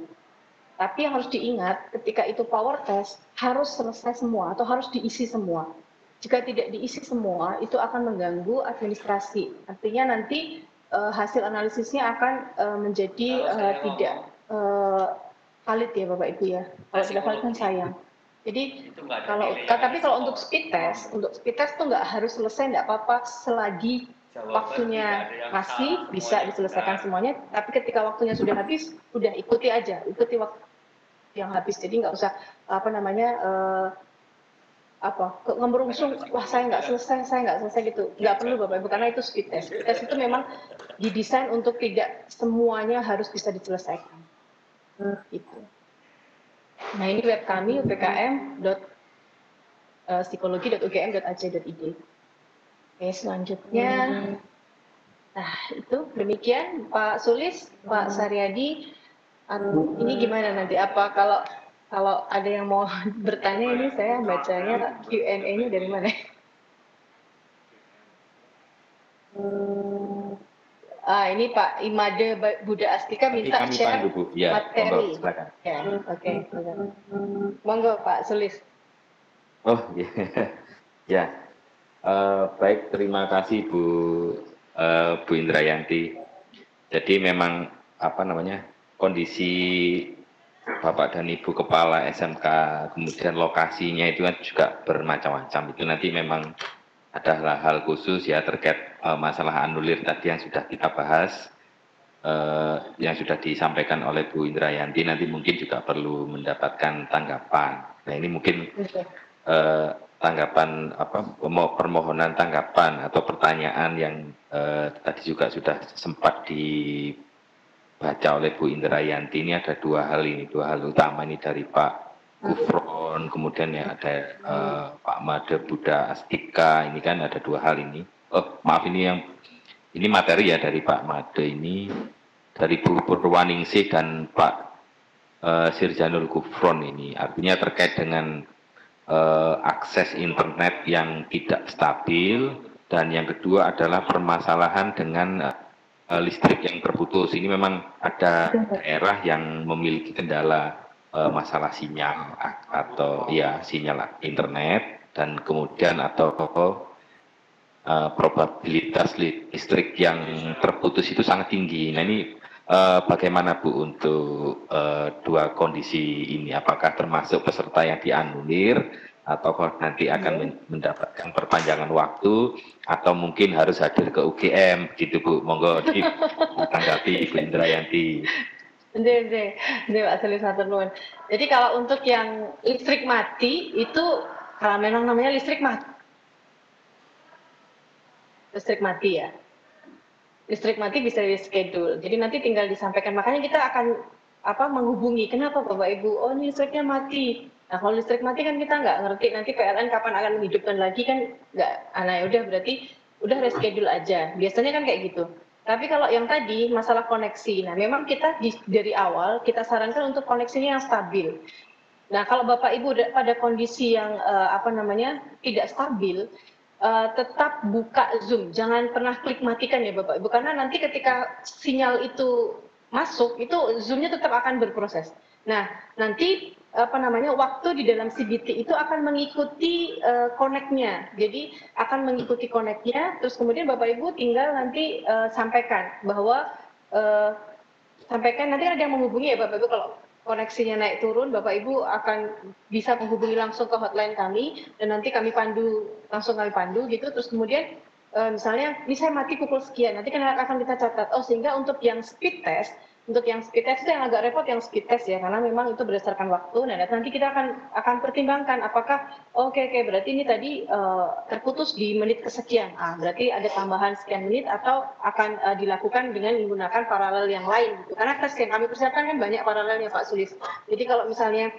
Tapi yang harus diingat ketika itu power test harus selesai semua atau harus diisi semua. Jika tidak diisi semua itu akan mengganggu administrasi. Artinya nanti hasil analisisnya akan menjadi tidak valid ya Bapak Ibu ya. Kalau tidak valid kan sayang. Jadi tapi kalau untuk speed test itu nggak harus selesai, nggak apa-apa selagi waktunya masih bisa diselesaikan semuanya. Tapi ketika waktunya sudah habis, udah ikuti waktu yang habis. Jadi nggak usah ngemerungsung, wah saya nggak selesai gitu. Nggak perlu Bapak Ibu, karena itu speed test. Speed test itu memang didesain untuk tidak semuanya harus bisa diselesaikan. Gitu. Nah ini web kami upkm.psikologi.ugm.ac.id. Oke, selanjutnya. Nah itu demikian Pak Sulis, Pak Saryadi. Ini gimana nanti? Apa kalau ada yang mau bertanya, ini saya bacanya Q&A-nya dari mana? Ini Pak Imade Buddha Astika minta share materi. Ya, oke. Monggo Pak Sulis. Oh iya, ya. Baik, terima kasih Bu Indrayanti. Jadi memang kondisi Bapak dan Ibu Kepala SMK, kemudian lokasinya itu kan juga bermacam-macam. Itu nanti memang ada hal khusus ya terkait masalah anulir tadi yang sudah kita bahas, yang sudah disampaikan oleh Bu Indrayanti, nanti mungkin juga perlu mendapatkan tanggapan. Nah ini mungkin tanggapan permohonan tanggapan atau pertanyaan yang tadi juga sudah sempat dibaca oleh Bu Indrayanti. Ini ada dua hal utama ini dari Pak Gufron, kemudian ya ada Pak Made Buddha Astika. Ini kan ada dua hal ini. Oh maaf, ini materi ya dari Pak Made, ini dari Bu Purwaningsih dan Pak Sirjanul Gufron. Ini artinya terkait dengan akses internet yang tidak stabil, dan yang kedua adalah permasalahan dengan listrik yang terputus. Ini memang ada daerah yang memiliki kendala masalah sinyal atau ya sinyal internet, dan kemudian atau probabilitas listrik yang terputus itu sangat tinggi. Nah ini bagaimana Bu untuk dua kondisi ini? Apakah termasuk peserta yang dianulir, atau nanti akan mendapatkan perpanjangan waktu, atau mungkin harus hadir ke UGM gitu Bu? Monggo ditanggapi Ibu Indrayanti. Pak Sulis, matur nuwun. Jadi kalau untuk yang listrik mati itu, kalau memang namanya listrik mati ya. Listrik mati bisa reschedule. Jadi nanti tinggal disampaikan. Makanya kita akan menghubungi. Kenapa Bapak Ibu? Oh ini listriknya mati. Nah kalau listrik mati kan kita nggak ngerti nanti PLN kapan akan menghidupkan lagi kan nggak. Nah udah berarti udah reschedule aja. Biasanya kan kayak gitu. Tapi kalau yang tadi masalah koneksi, nah memang kita dari awal kita sarankan untuk koneksinya yang stabil. Nah kalau Bapak Ibu pada kondisi yang tidak stabil, tetap buka Zoom, jangan pernah klik matikan ya Bapak Ibu, karena nanti ketika sinyal itu masuk, itu Zoom-nya tetap akan berproses. Nah nanti waktu di dalam CBT itu akan mengikuti connect-nya. Jadi akan mengikuti connect-nya, terus kemudian Bapak Ibu tinggal nanti sampaikan bahwa nanti ada yang menghubungi ya Bapak Ibu kalau koneksinya naik turun, Bapak Ibu akan bisa menghubungi langsung ke hotline kami dan nanti kami pandu gitu. Terus kemudian misalnya ini saya mati pukul sekian, nanti kan akan kita catat. Oh, sehingga untuk yang speed test itu yang agak repot yang speed test ya, karena memang itu berdasarkan waktu. Nah, nanti kita akan pertimbangkan apakah oke, berarti ini tadi terputus di menit kesekian. Berarti ada tambahan sekian menit atau akan dilakukan dengan menggunakan paralel yang lain gitu. Karena tes yang kami persiapkan kan banyak paralelnya Pak Sulis. Jadi kalau misalnya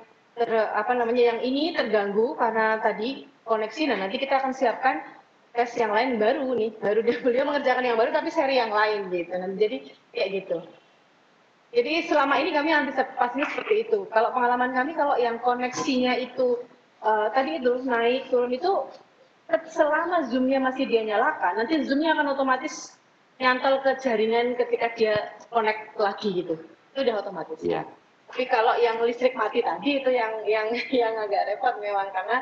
yang ini terganggu karena tadi koneksi, nah nanti kita akan siapkan tes yang lain baru beliau mengerjakan yang baru tapi seri yang lain gitu. Nah, jadi kayak gitu. Jadi selama ini kami antisipasinya seperti itu. Kalau pengalaman kami kalau yang koneksinya itu tadi itu naik turun itu selama zoom-nya masih dia nyalakan, nanti zoom-nya akan otomatis nyantol ke jaringan ketika dia connect lagi gitu. Itu udah otomatis. Iya. Tapi kalau yang listrik mati tadi itu yang agak repot memang, karena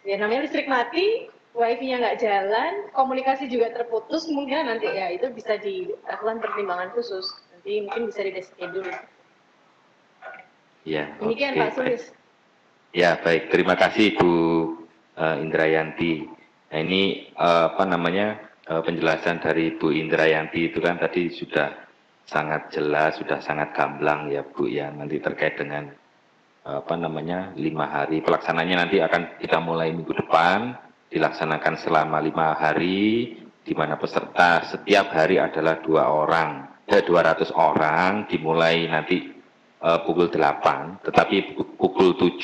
ya namanya listrik mati, wifi-nya nggak jalan, komunikasi juga terputus, mungkin nanti ya itu bisa dilakukan pertimbangan khusus. Nanti mungkin bisa di-reschedule. Ya, demikian Pak Sulis. Ya, baik. Terima kasih Bu Indrayanti. Nah, ini penjelasan dari Bu Indrayanti itu kan tadi sudah sangat jelas, sudah sangat gamblang ya Bu ya. Nanti terkait dengan 5 hari pelaksanaannya nanti akan kita mulai minggu depan, dilaksanakan selama 5 hari, di mana peserta setiap hari adalah 200 orang, dimulai nanti pukul 8, tetapi pukul 7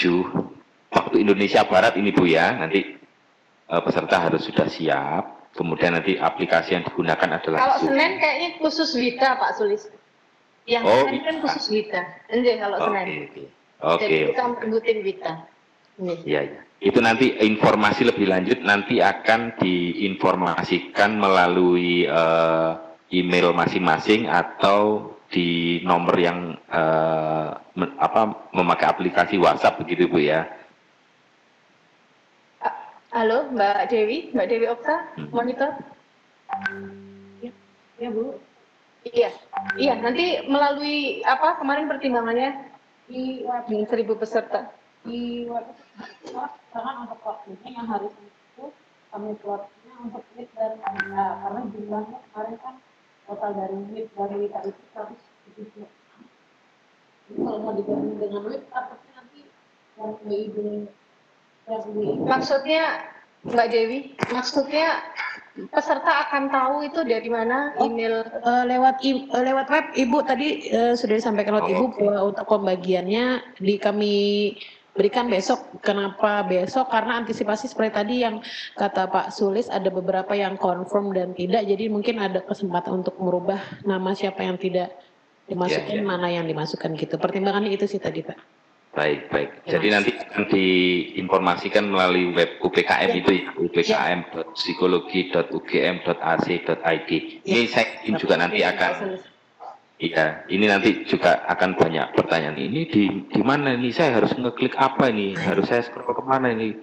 waktu Indonesia Barat ini Bu ya, nanti peserta harus sudah siap, kemudian nanti aplikasi yang digunakan adalah kalau Zoom. Senin kayaknya khusus Wita Pak Sulis, yang Senin kan khusus Wita, kalau Senin. Jadi kita merebutin Wita. Iya. Itu nanti informasi lebih lanjut nanti akan diinformasikan melalui email masing-masing atau di nomor yang memakai aplikasi WhatsApp begitu Bu ya. Halo Mbak Dewi Okta, monitor. Ya Bu. Iya, nanti melalui kemarin pertimbangannya di 1.000 peserta. Di karena untuk waktunya yang hari itu kami plotnya untuk WIT dan karena jumlahnya kemarin kan total dari WIT itu 170. Kalau mau digabung dengan WIT takutnya nanti yang WIT maksudnya Mbak Dewi, peserta akan tahu itu dari mana email lewat web Ibu tadi sudah disampaikan lewat Ibu bahwa untuk pembagiannya kami berikan besok. Kenapa besok? Karena antisipasi seperti tadi yang kata Pak Sulis, ada beberapa yang confirm dan tidak, jadi mungkin ada kesempatan untuk merubah nama siapa yang tidak dimasukkan, mana yang dimasukkan gitu. Pertimbangannya itu sih tadi Pak. Baik. Jadi nanti akan diinformasikan melalui web UPKM itu ya, upkm.psikologi.ugm.ac.id. Ini saya juga nanti akan ini nanti juga akan banyak pertanyaan. Ini di mana ini? Saya harus ngeklik apa ini? Harus saya scroll kemana ini?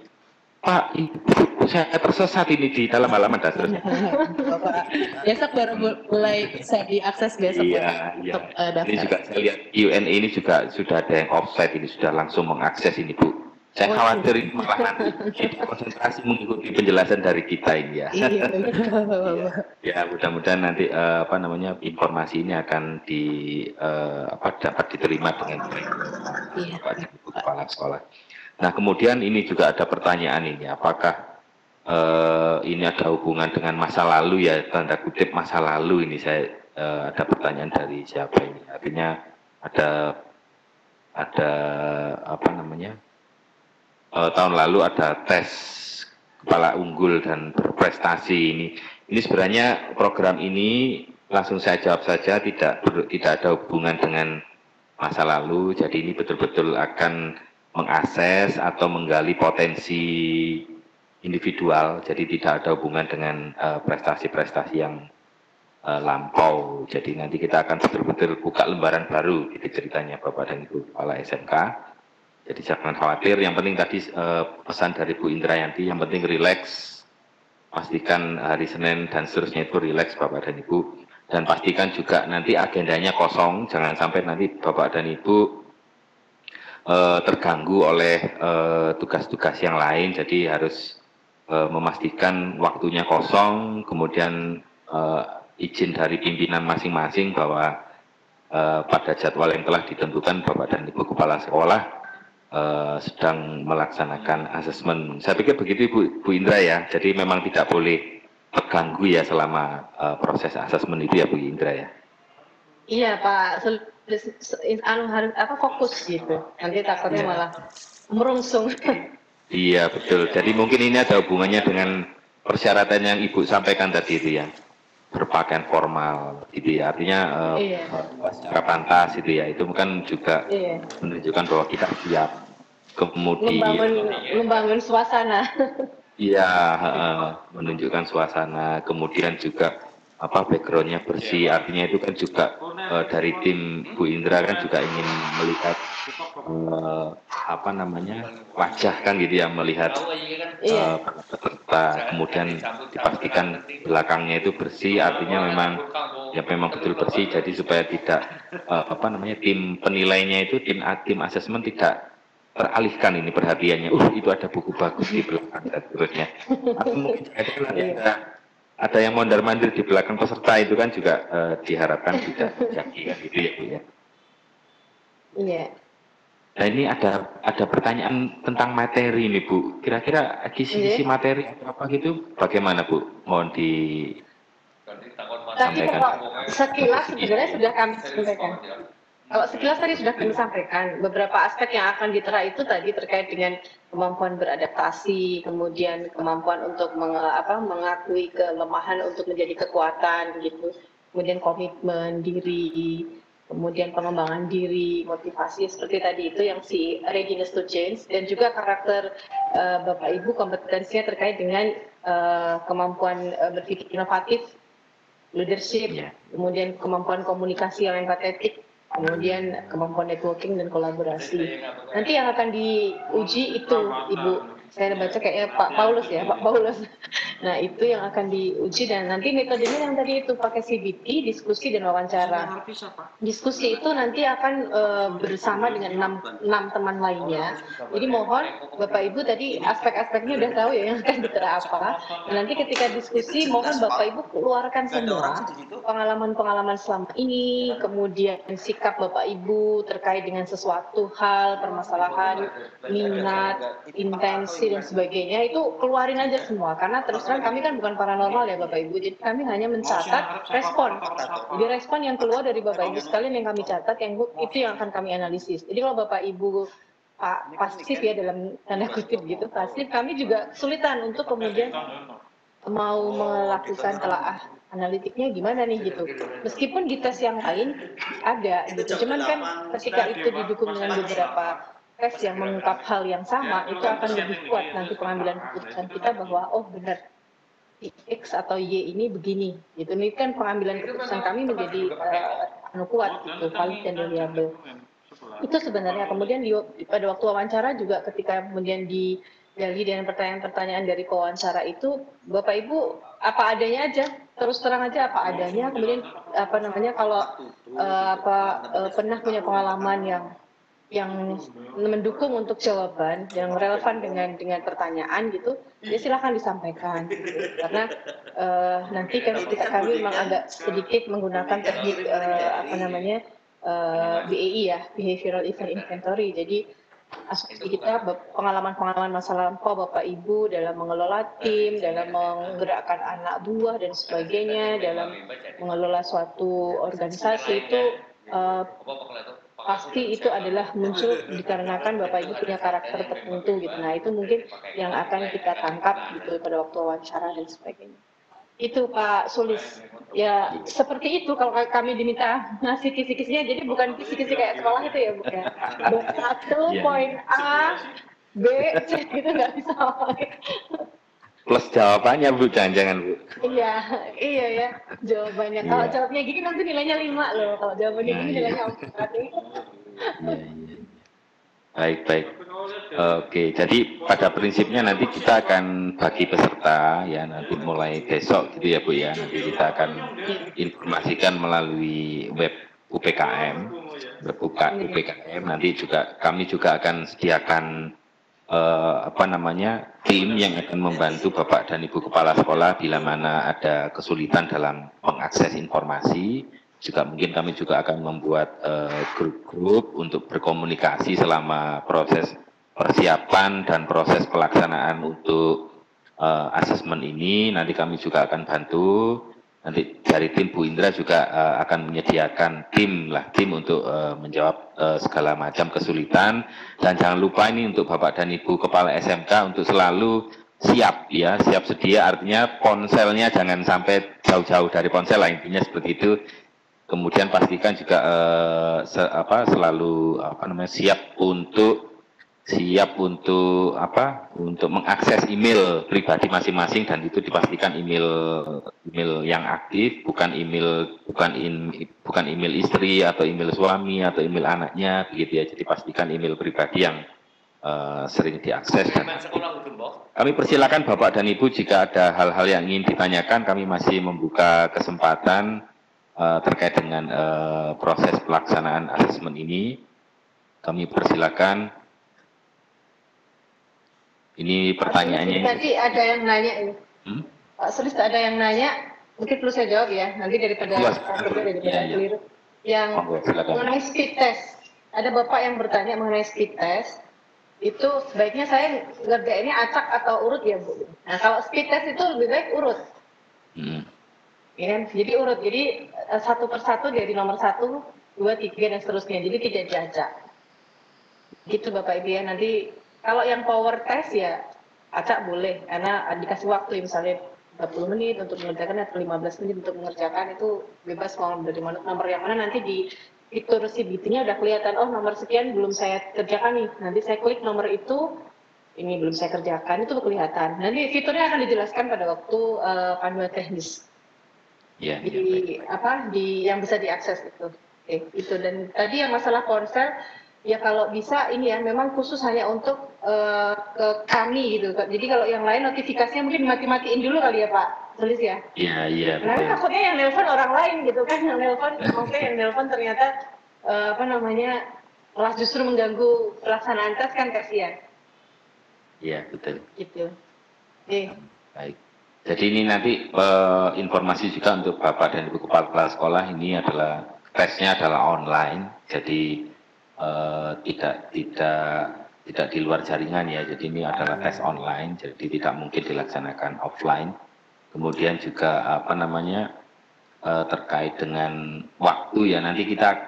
Pak, saya tersesat ini di dalam halaman dasar. Besok baru mulai bisa diakses besok. Untuk daftar. Ini juga saya lihat UNE ini juga sudah ada yang offsite, ini sudah langsung mengakses ini Bu. Saya khawatir ini malah nanti konsentrasi mengikuti penjelasan dari kita ini ya. Ya, mudah-mudahan nanti informasi ini akan dapat diterima dengan baik oleh kepala sekolah. Nah, kemudian ini juga ada pertanyaan ini, apakah ini ada hubungan dengan masa lalu ya, tanda kutip masa lalu ini. Saya ada pertanyaan dari siapa ini? Artinya ada tahun lalu ada tes kepala unggul dan berprestasi ini. Ini sebenarnya program ini langsung saya jawab saja, tidak ada hubungan dengan masa lalu. Jadi ini betul-betul akan mengakses atau menggali potensi individual. Jadi tidak ada hubungan dengan prestasi-prestasi yang lampau. Jadi nanti kita akan betul-betul buka lembaran baru, itu ceritanya Bapak dan Ibu Kepala SMK. Jadi jangan khawatir, yang penting tadi pesan dari Bu Indrayanti, yang penting rileks, pastikan hari Senin dan seterusnya itu rileks Bapak dan Ibu, dan pastikan juga nanti agendanya kosong, jangan sampai nanti Bapak dan Ibu terganggu oleh tugas-tugas yang lain, jadi harus memastikan waktunya kosong, kemudian izin dari pimpinan masing-masing bahwa pada jadwal yang telah ditentukan Bapak dan Ibu Kepala Sekolah sedang melaksanakan asesmen. Saya pikir begitu Bu Indra ya, jadi memang tidak boleh terganggu ya selama proses asesmen itu ya Bu Indra ya. Iya Pak, harus fokus gitu, nanti takutnya malah merungsung. Iya betul, jadi mungkin ini ada hubungannya dengan persyaratan yang Ibu sampaikan tadi itu ya, berpakaian formal gitu ya, artinya secara pantas itu ya, itu kan juga menunjukkan bahwa kita siap. Kemudian membangun suasana. Iya, menunjukkan suasana, kemudian juga backgroundnya bersih, artinya itu kan juga dari tim Bu Indra kan juga ingin melihat wajah kan gitu ya, melihat peserta, kemudian dipastikan belakangnya itu bersih, artinya memang betul bersih, jadi supaya tidak tim penilainya itu tim asesmen tidak teralihkan ini perhatiannya, itu ada buku bagus di belakang dan seterusnya. Atau mungkin ada yang mondar-mandir di belakang peserta, itu kan juga diharapkan tidak terjadi kan gitu ya Bu ya. Iya. Nah ini ada pertanyaan tentang materi nih Bu. Kira-kira kisi-kisi materi apa gitu bagaimana Bu? Mohon disampaikan. Sekilas sebenarnya sudah kami sampaikan. Kalau sekilas tadi sudah kami sampaikan, beberapa aspek yang akan ditera itu tadi terkait dengan kemampuan beradaptasi, kemudian kemampuan untuk mengakui kelemahan untuk menjadi kekuatan, gitu. Kemudian komitmen diri, kemudian pengembangan diri, motivasi seperti tadi itu yang si readiness to change, dan juga karakter Bapak Ibu kompetensinya terkait dengan kemampuan berpikir inovatif, leadership, kemudian kemampuan komunikasi yang empatetik, kemudian kemampuan networking dan kolaborasi. Nanti yang akan diuji itu Ibu, saya baca kayaknya Pak Paulus. Nah itu yang akan diuji, dan nanti metodenya yang tadi itu pakai CBT, diskusi dan wawancara. Diskusi itu nanti akan bersama dengan 6 teman lainnya. Jadi mohon Bapak Ibu tadi aspek-aspeknya udah tahu ya yang akan ditera apa. Dan nanti ketika diskusi mohon Bapak Ibu keluarkan semua pengalaman-pengalaman selama ini, kemudian sikap Bapak Ibu terkait dengan sesuatu hal, permasalahan, minat, intensi dan sebagainya, itu keluarin aja semua, karena terus terang kami kan bukan paranormal ya Bapak Ibu, jadi kami hanya mencatat respon. Jadi respon yang keluar dari Bapak Ibu sekalian yang kami catat, itu yang akan kami analisis. Jadi kalau Bapak Ibu pasif ya dalam tanda kutip gitu, pasif, kami juga kesulitan untuk kemudian mau melakukan telaah analitiknya gimana nih gitu. Meskipun di tes yang lain ada gitu, cuman kan ketika itu didukung dengan beberapa tes yang mengungkap hal yang sama, itu akan lebih kuat nanti pengambilan keputusan kita bahwa oh benar X atau Y ini begini gitu. Ini kan pengambilan keputusan kami menjadi kuat gitu, valid dan reliable. Itu sebenarnya. Kemudian pada waktu wawancara juga ketika kemudian digali dengan pertanyaan-pertanyaan dari pewawancara itu, Bapak Ibu apa adanya aja, terus terang aja apa adanya. Kemudian kalau pernah punya pengalaman yang mendukung untuk jawaban yang relevan dengan pertanyaan gitu, ya silahkan disampaikan gitu. Karena nanti kan ketika kami memang agak sedikit menggunakan teknik BEI ya, Behavioral Event Inventory. Jadi asumsi kita pengalaman-pengalaman masa lampau Bapak Ibu dalam mengelola tim, dalam menggerakkan anak buah dan sebagainya, dalam mengelola suatu organisasi itu pasti itu adalah muncul dikarenakan Bapak Ibu punya karakter tertentu gitu. Nah itu mungkin yang akan kita tangkap gitu pada waktu wawancara dan sebagainya. Itu Pak Sulis. Ya seperti itu kalau kami diminta ngasih kisi-kisinya, jadi bukan kisi-kisi kayak sekolah itu ya Bu ya. 1 poin A, B, C gitu nggak bisa. Plus jawabannya Bu, jangan-jangan Bu. Iya ya jawabannya. Kalau jawabnya gini nanti nilainya 5 loh. Kalau jawabannya gini nilainya 4. Baik. Oke, jadi pada prinsipnya nanti kita akan bagi peserta ya nanti mulai besok gitu ya Bu ya. Nanti kita akan informasikan melalui web UPKM, UPKM. Nanti juga kami juga akan sediakan tim yang akan membantu Bapak dan Ibu Kepala Sekolah bila mana ada kesulitan dalam mengakses informasi. Juga mungkin kami juga akan membuat grup-grup untuk berkomunikasi selama proses persiapan dan proses pelaksanaan untuk asesmen ini. Nanti kami juga akan bantu. Nanti dari tim Bu Indra juga akan menyediakan tim untuk menjawab segala macam kesulitan. Dan jangan lupa ini untuk Bapak dan Ibu Kepala SMK untuk selalu siap ya, siap sedia, artinya ponselnya jangan sampai jauh-jauh dari ponsel lah, intinya seperti itu. Kemudian pastikan juga selalu siap untuk mengakses email pribadi masing-masing, dan itu dipastikan email yang aktif, bukan email istri atau email suami atau email anaknya begitu ya. Jadi pastikan email pribadi yang sering diakses. Dan kami persilakan Bapak dan Ibu jika ada hal-hal yang ingin ditanyakan, kami masih membuka kesempatan terkait dengan proses pelaksanaan asesmen ini. Kami persilakan. Ini pertanyaannya. Tadi ada yang nanya ini. Pak Sulis ada yang nanya, mungkin perlu saya jawab ya. Nanti daripada keliru. Yang mengenai speed test. Ada Bapak yang bertanya mengenai speed test. Itu sebaiknya saya ngerjainnya acak atau urut ya Bu. Nah kalau speed test itu lebih baik urut. Ya, jadi urut. Jadi satu persatu dari nomor 1, 2, 3 dan seterusnya. Jadi tidak diacak. Gitu Bapak Ibu ya. Nanti kalau yang power test ya acak boleh, karena dikasih waktu misalnya 30 menit untuk mengerjakan atau 15 menit untuk mengerjakan, itu bebas mau dari mana, nomor yang mana, nanti di fitur CBT-nya udah kelihatan, oh nomor sekian belum saya kerjakan nih, nanti saya klik nomor itu, ini belum saya kerjakan, itu kelihatan. Nanti fiturnya akan dijelaskan pada waktu panduan teknis. Yang bisa diakses itu. Itu. Dan tadi yang masalah ponsel, ya kalau bisa ini ya memang khusus hanya untuk ke kami gitu. Jadi kalau yang lain notifikasinya mungkin mati-matiin dulu kali ya Pak Sulis ya. Iya. Karena takutnya yang nelpon orang lain gitu kan, yang nelpon ternyata malah justru mengganggu pelaksanaan tes kan, kasihan. Iya betul. Gitu. Baik. Jadi ini nanti informasi juga untuk Bapak dan Ibu Kepala Sekolah, ini adalah tesnya adalah online. Jadi tidak di luar jaringan ya, jadi ini adalah tes online, jadi tidak mungkin dilaksanakan offline. Kemudian juga terkait dengan waktu ya, nanti kita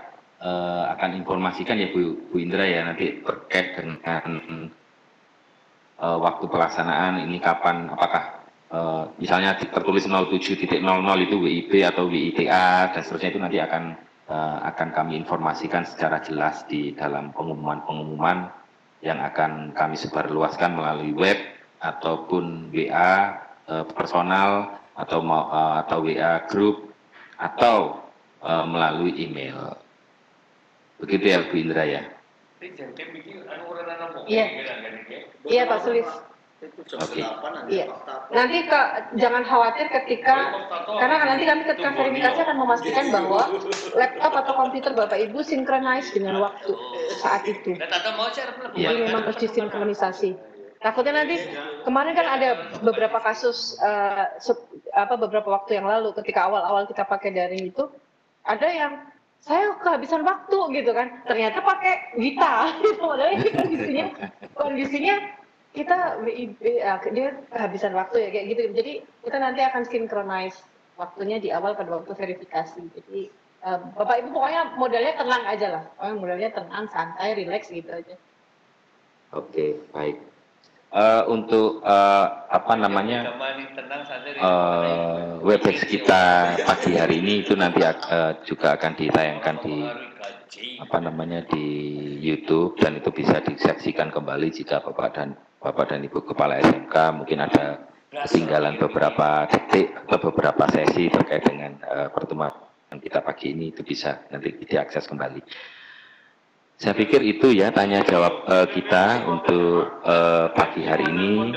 akan informasikan ya Bu Indra ya, nanti terkait dengan waktu pelaksanaan ini kapan, apakah misalnya tertulis 07.00 itu WIB atau WITA dan seterusnya, itu nanti akan kami informasikan secara jelas di dalam pengumuman yang akan kami sebarluaskan melalui web ataupun WA personal atau WA grup atau melalui email. Begitu ya Bu Indra ya. Iya Pak Sulis. Oke. Iya. Nanti jangan khawatir karena nanti kami ketika verifikasi akan memastikan bahwa laptop atau komputer Bapak Ibu synchronize dengan waktu saat itu. Jadi memang harus disinkronisasi. Takutnya nanti kemarin kan ada beberapa kasus beberapa waktu yang lalu ketika awal-awal kita pakai daring itu ada yang saya kehabisan waktu gitu kan, ternyata pakai Wita, padahal kondisinya kita dia kehabisan waktu ya kayak gitu. Jadi kita nanti akan synchronize waktunya di awal pada waktu verifikasi. Jadi Bapak Ibu pokoknya modalnya tenang aja lah. Modalnya tenang, santai, relax gitu aja. Oke, baik. Untuk Webex kita pagi hari ini itu nanti juga akan ditayangkan di di YouTube, dan itu bisa disaksikan kembali jika Bapak dan Ibu Kepala SMK mungkin ada ketinggalan beberapa detik atau beberapa sesi terkait dengan pertemuan kita pagi ini, itu bisa nanti diakses kembali. Saya pikir itu ya tanya jawab kita untuk pagi hari ini.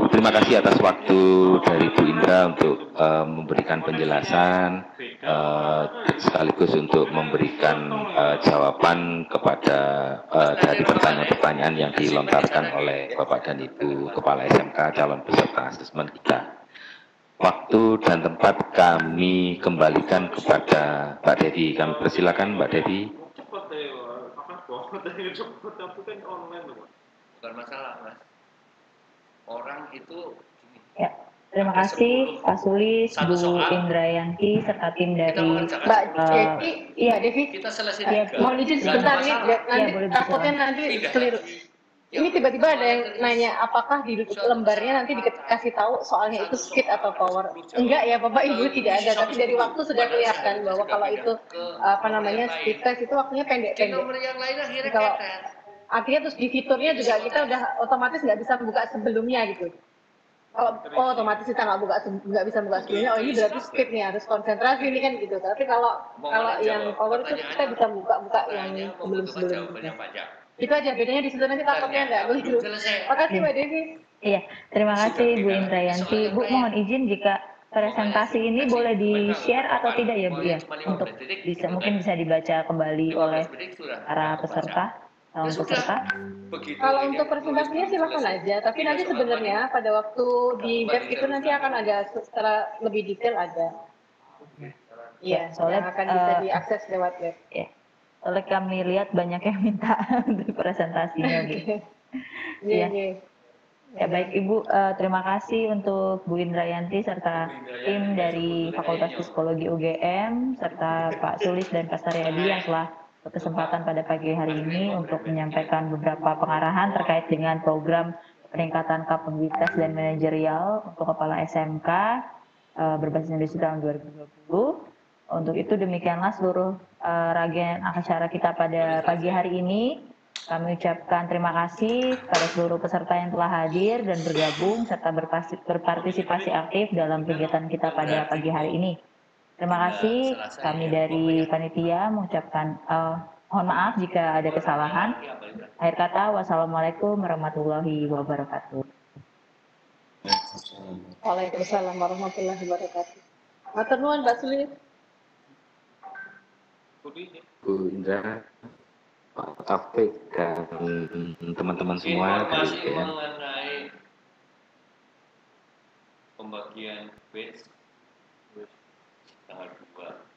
Terima kasih atas waktu dari Bu Indra untuk memberikan penjelasan sekaligus untuk memberikan jawaban kepada dari pertanyaan-pertanyaan yang dilontarkan oleh Bapak dan Ibu Kepala SMK calon peserta asesmen kita. Waktu dan tempat kami kembalikan kepada Mbak Devi. Kami persilakan Mbak Devi. Bukan masalah, Mas. Orang itu Ya, terima kasih Pak Sulis, Bu Indrayanti serta tim dari Mbak Devi. Iya, Devi. kita selesai Iya, Mohon izin sebentar nih, nanti boleh takutnya disilakan. nanti keliru. Ini tiba-tiba ada yang nanya apakah di lembarnya nanti dikasih tahu soalnya itu speed atau power. Enggak ya Bapak Ibu, tidak ada, tapi dari waktu sudah kelihatan bahwa kalau itu apa namanya speed test itu waktunya di pendek-pendek. nomor yang lain akhirnya Kalau ketet. akhirnya terus di fiturnya juga kita udah otomatis nggak bisa buka sebelumnya gitu. Kalau otomatis kita nggak bisa buka sebelumnya, oh ini berarti speed nih, harus konsentrasi nih kan gitu. Tapi kalau yang power itu kita bisa buka yang sebelum-sebelumnya. Itu aja bedanya di situ, nanti takutnya nggak keliru. Makasih Mbak Devi. Iya, terima kasih Bu Indrayanti. Bu, mohon izin jika presentasi ini boleh di-share atau tidak ya Bu ya? Untuk mungkin bisa dibaca kembali oleh para peserta, calon peserta. Kalau untuk presentasinya silakan aja, tapi nanti sebenarnya pada waktu di web itu nanti akan ada secara lebih detail ada. Iya, soalnya, yang akan bisa diakses lewat web. Ya. Oleh kami lihat banyak yang minta untuk presentasinya, Bu. Iya. Ya baik Ibu, terima kasih untuk Bu Indrayanti serta tim dari Fakultas Psikologi UGM serta Pak Sulis dan Pak Saryadi yang telah berkesempatan pada pagi hari ini untuk menyampaikan beberapa pengarahan terkait dengan program peningkatan kapabilitas dan manajerial untuk kepala SMK berbasis industri tahun 2020. Untuk itu demikianlah seluruh rangkaian acara kita pada pagi hari ini. Kami ucapkan terima kasih kepada seluruh peserta yang telah hadir dan bergabung serta berpartisipasi aktif dalam kegiatan kita pada pagi hari ini. Terima kasih, kami dari panitia mengucapkan mohon maaf jika ada kesalahan. Akhir kata, wassalamualaikum warahmatullahi wabarakatuh. Waalaikumsalam warahmatullahi wabarakatuh. Matur nuwun Mbak Sulis. Bu Indra, Pak Taufik dan teman-teman semua dari UGM. Mengenai pembagian batch tanggal 2